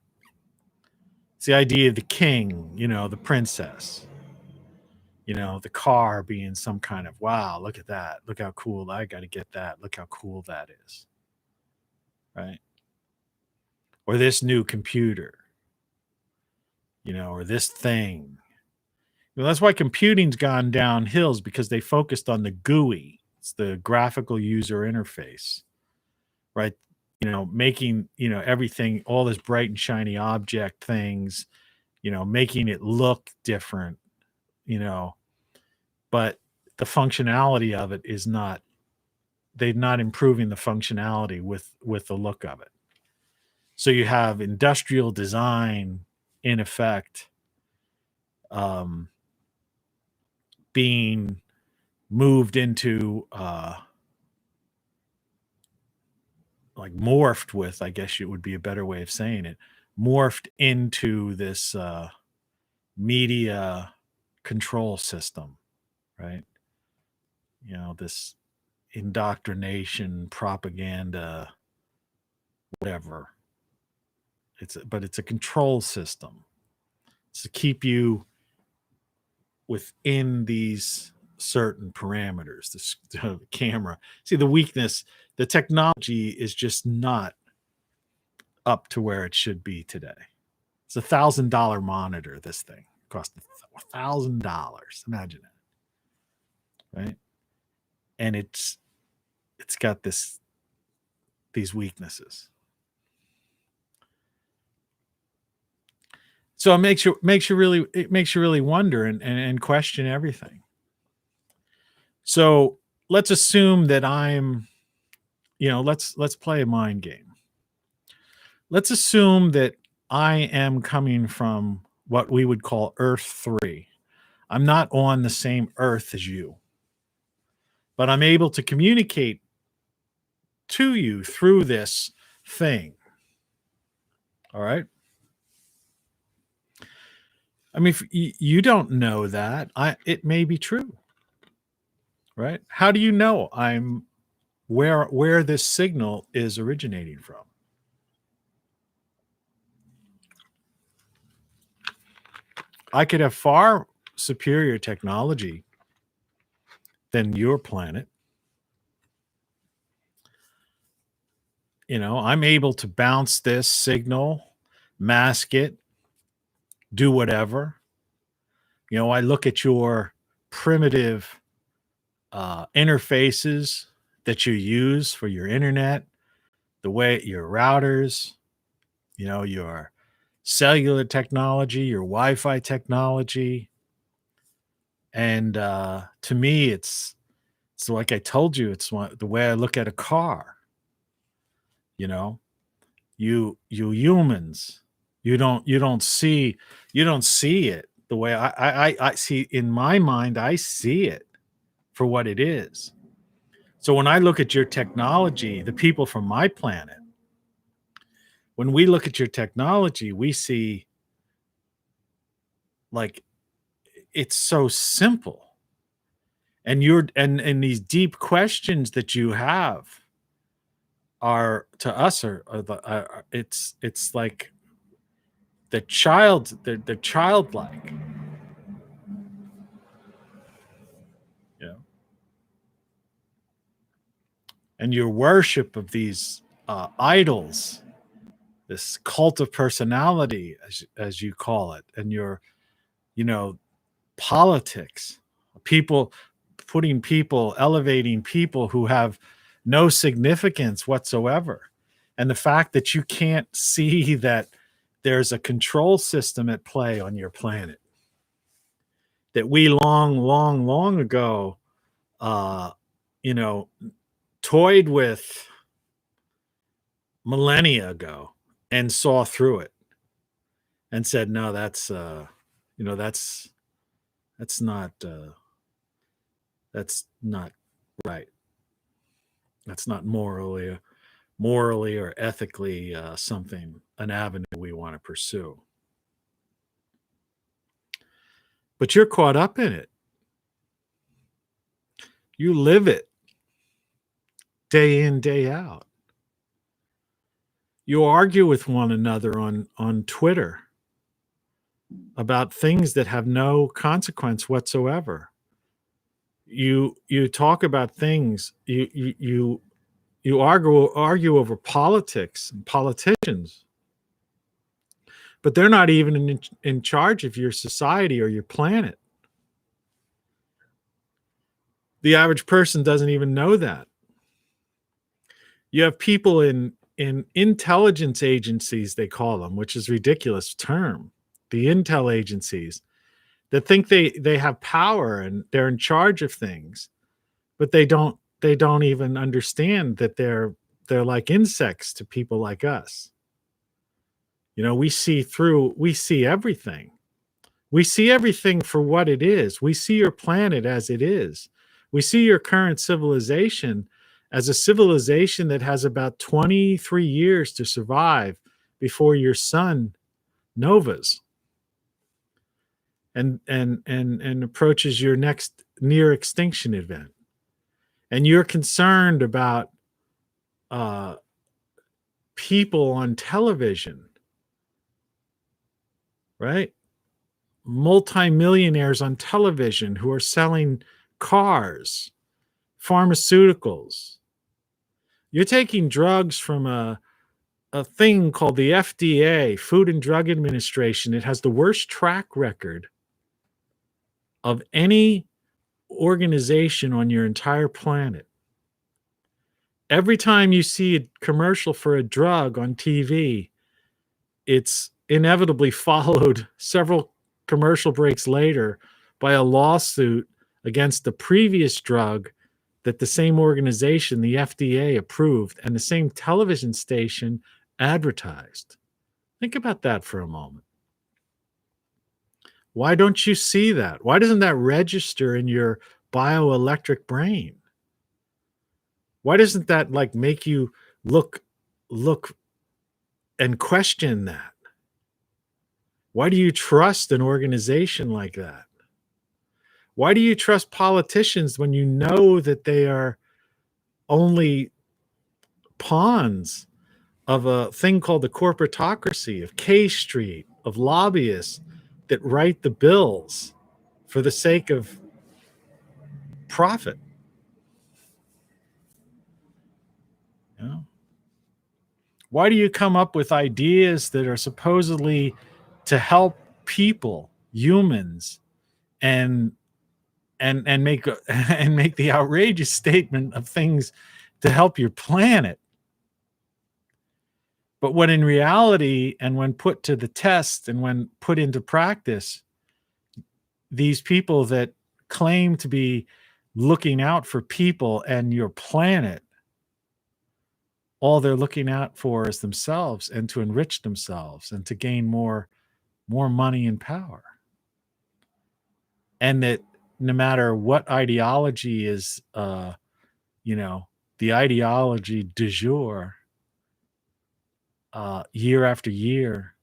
It's the idea of the king, the princess, the car being some kind of, wow, look at that. Look how cool. I got to get that. Look how cool that is. Right. Or this new computer, or this thing. That's why computing's gone down hills, because they focused on the GUI. It's the graphical user interface, right? Making, everything, all this bright and shiny object things, making it look different, but the functionality of it is not, they're not improving the functionality with the look of it. So you have industrial design in effect, being moved into like morphed with, I guess it would be a better way of saying it, morphed into this media control system, right? This indoctrination, propaganda, whatever. But it's a control system. It's to keep you within these certain parameters. The camera. See, the weakness, the technology is just not up to where it should be today. It's $1,000 monitor. This thing cost $1,000. Imagine it, right? And it's got these weaknesses. So it makes you really wonder and question everything. So let's assume that I'm, let's play a mind game. Let's assume that I am coming from what we would call Earth 3. I'm not on the same Earth as you, but I'm able to communicate to you through this thing. All right. I mean, if you don't know that, it may be true, right? How do you know I'm where this signal is originating from? I could have far superior technology than your planet. I'm able to bounce this signal, mask it, do whatever. I look at your primitive interfaces that you use for your internet, the way your routers, your cellular technology, your Wi-Fi technology. And to me, it's like I told you, it's the way I look at a car. You humans, you don't see it the way I see. In my mind, I see it for what it is. So when I look at your technology, the people from my planet, when we look at your technology, we see like it's so simple. And and these deep questions that you have are to us it's like they're childlike. And your worship of these idols, this cult of personality, as you call it, and your politics, elevating people who have no significance whatsoever. And the fact that you can't see that there's a control system at play on your planet, that we long ago, toyed with millennia ago and saw through it and said, no, that's not right. That's not morally or ethically an avenue we want to pursue. But you're caught up in it. You live it day in, day out. You argue with one another on Twitter about things that have no consequence whatsoever. You talk about things. You argue over politics and politicians, but they're not even in charge of your society or your planet. The average person doesn't even know that. You have people in intelligence agencies, they call them, which is a ridiculous term. The intel agencies that think they have power and they're in charge of things, but they don't even understand that they're like insects to people like us. We see everything. We see everything for what it is. We see your planet as it is. We see your current civilization as a civilization that has about 23 years to survive before your sun novas and approaches your next near extinction event. And you're concerned about people on television, right? Multimillionaires on television who are selling cars, pharmaceuticals. You're taking drugs from a thing called the FDA, Food and Drug Administration. It has the worst track record of any organization on your entire planet. Every time you see a commercial for a drug on TV, it's inevitably followed several commercial breaks later by a lawsuit against the previous drug that the same organization, the FDA, approved and the same television station advertised. Think about that for a moment. Why don't you see that? Why doesn't that register in your bioelectric brain? Why doesn't that make you look and question that? Why do you trust an organization like that? Why do you trust politicians when you know that they are only pawns of a thing called the corporatocracy, of K Street, of lobbyists that write the bills for the sake of profit? Why do you come up with ideas that are supposedly to help people, humans, and make the outrageous statement of things to help your planet? But when in reality, and when put to the test and when put into practice, these people that claim to be looking out for people and your planet, all they're looking out for is themselves and to enrich themselves and to gain more money and power. And that no matter what ideology is, the ideology du jour, year after year,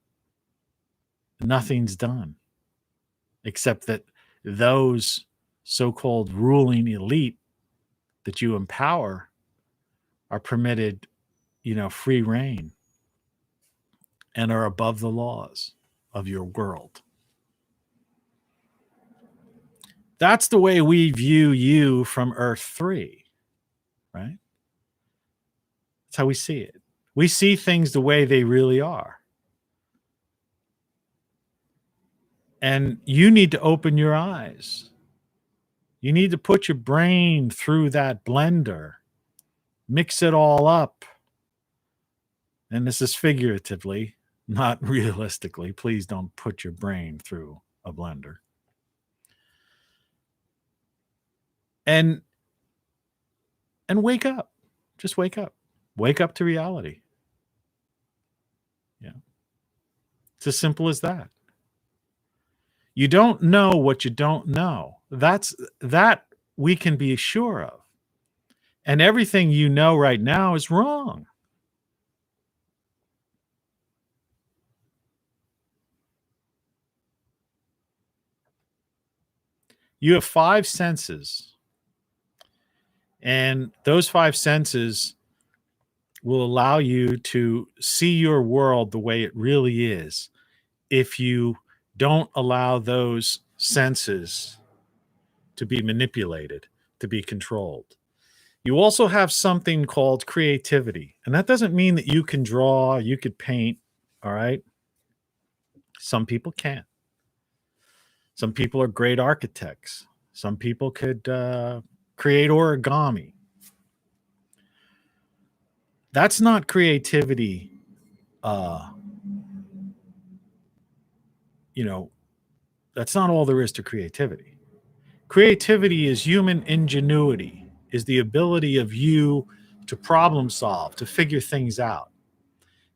nothing's done except that those so-called ruling elite that you empower are permitted, free reign and are above the laws of your world. That's the way we view you from Earth 3, right? That's how we see it. We see things the way they really are. And you need to open your eyes. You need to put your brain through that blender, mix it all up. And this is figuratively, not realistically. Please don't put your brain through a blender. And wake up. Just wake up. Wake up to reality. Yeah. It's as simple as that. You don't know what you don't know. That we can be sure of. And everything you know right now is wrong. You have 5 senses. And those 5 senses will allow you to see your world the way it really is if you don't allow those senses to be manipulated, to be controlled. You also have something called creativity. And that doesn't mean that you can draw, you could paint, all right? Some people can't. Some people are great architects. Some people could create origami. That's not creativity. That's not all there is to creativity. Creativity is human ingenuity, is the ability of you to problem solve, to figure things out.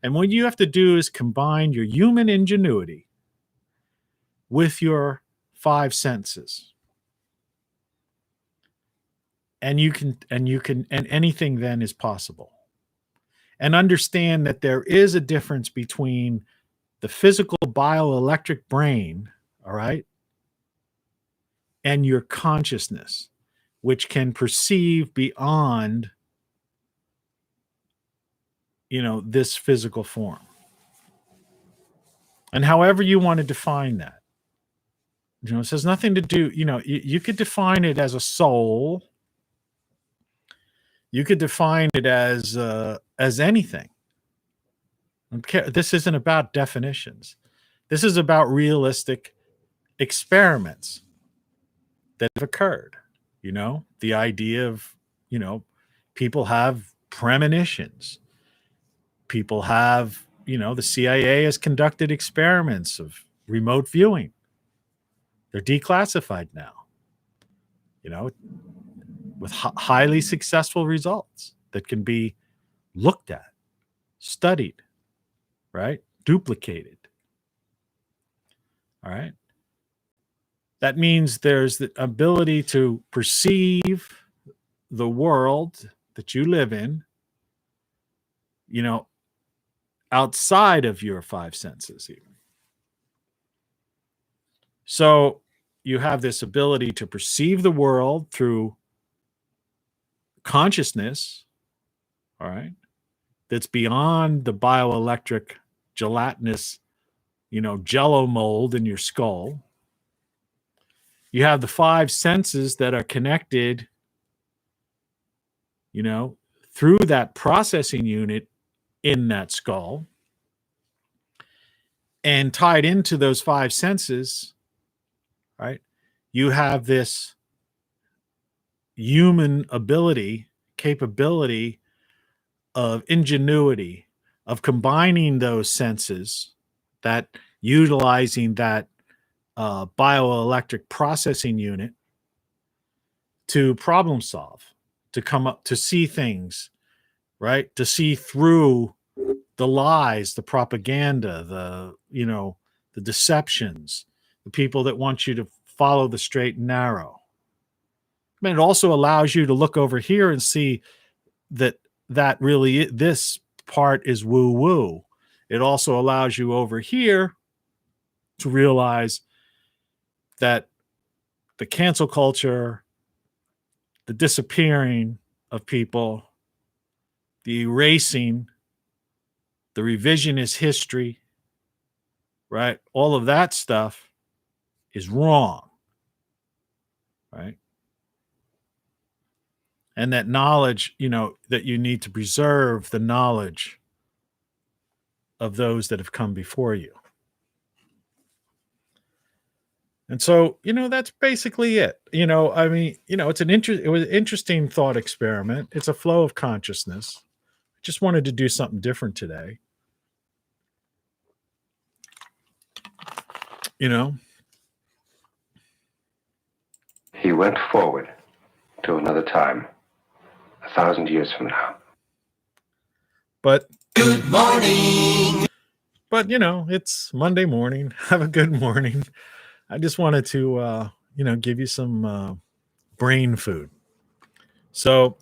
And what you have to do is combine your human ingenuity with your 5 senses. And anything then is possible. And understand that there is a difference between the physical bioelectric brain, all right, and your consciousness, which can perceive beyond, this physical form. And however you want to define that, it has nothing to do, you could define it as a soul. You could define it as anything. This isn't about definitions. This is about realistic experiments that have occurred. The idea of, people have premonitions. People have, the CIA has conducted experiments of remote viewing. They're declassified now, with highly successful results that can be looked at, studied, right? Duplicated. All right. That means there's the ability to perceive the world that you live in, outside of your 5 senses even. So you have this ability to perceive the world through consciousness, all right, that's beyond the bioelectric gelatinous, jello mold in your skull. You have the 5 senses that are connected, through that processing unit in that skull. And tied into those 5 senses, right, you have this human capability of ingenuity, of combining those senses, that utilizing that bioelectric processing unit to problem solve, to come up, to see things, right? To see through the lies, the propaganda, the deceptions, the people that want you to follow the straight and narrow. I mean, it also allows you to look over here and see that really, this part is woo-woo. It also allows you over here to realize that the cancel culture, the disappearing of people, the erasing, the revisionist history, right? All of that stuff is wrong, right? And that knowledge, that you need to preserve the knowledge of those that have come before you. And so, that's basically it. It's it was an interesting thought experiment. It's a flow of consciousness. I just wanted to do something different today. He went forward to another time, 1,000 years from now. But good morning. But it's Monday morning. Have a good morning. I just wanted to give you some brain food. So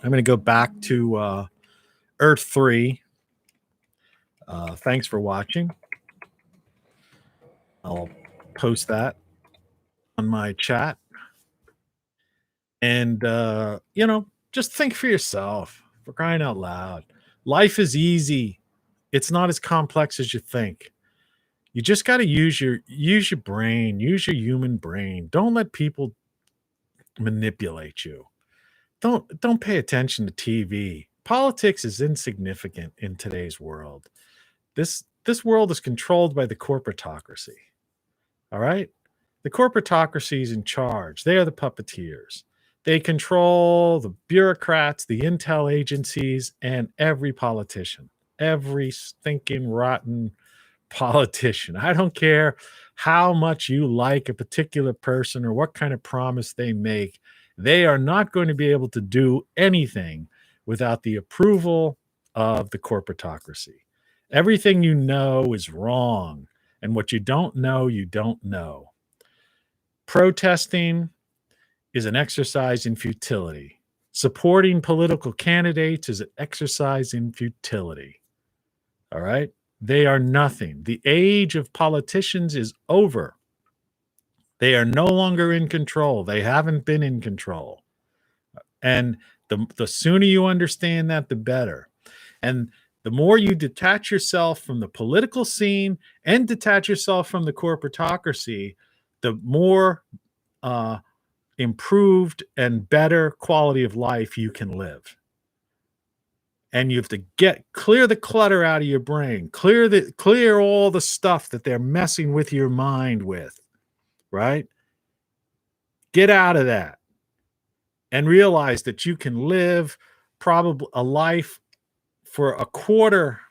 I'm going to go back to Earth 3. Thanks for watching. I'll post that on my chat. And, just think for yourself, for crying out loud. Life is easy. It's not as complex as you think. You just got to use your brain, use your human brain. Don't let people manipulate you. Don't pay attention to TV. Politics is insignificant in today's world. This world is controlled by the corporatocracy. All right? The corporatocracy is in charge. They are the puppeteers. They control the bureaucrats, the intel agencies, and every politician. Every stinking rotten politician. I don't care how much you like a particular person or what kind of promise they make. They are not going to be able to do anything without the approval of the corporatocracy. Everything you know is wrong, and what you don't know, you don't know. Protesting is an exercise in futility. Supporting political candidates is an exercise in futility. All right? They are nothing. The age of politicians is over. They are no longer in control. They haven't been in control. And the sooner you understand that, the better. And the more you detach yourself from the political scene and detach yourself from the corporatocracy, the more improved and better quality of life you can live. And you have to clear the clutter out of your brain, clear all the stuff that they're messing with your mind with, right? Get out of that and realize that you can live probably a life for a quarter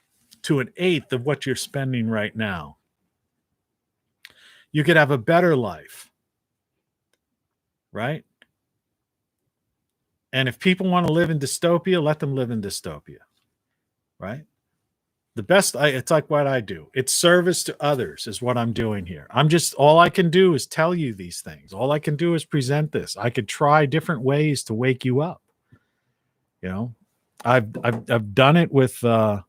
to an eighth of what you're spending right now. You could have a better life, right? And if people want to live in dystopia, let them live in dystopia, right? The best, it's like what I do. It's service to others is what I'm doing here. All I can do is tell you these things. All I can do is present this. I could try different ways to wake you up. You know, I've done it with, with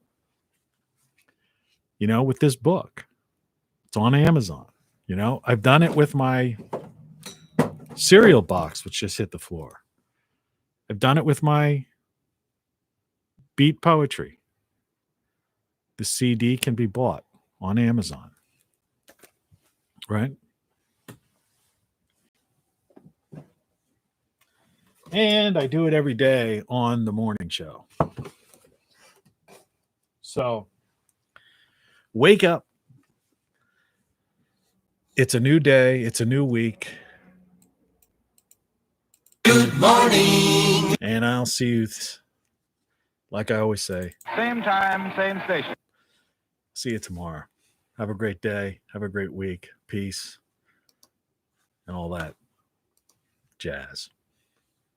this book. It's on Amazon. I've done it with my cereal box, which just hit the floor. I've done it with my beat poetry. The CD can be bought on Amazon, right? And I do it every day on the morning show. So wake up. It's a new day. It's a new week. Good morning. And I'll see you, like I always say. Same time, same station. See you tomorrow. Have a great day. Have a great week. Peace. And all that jazz.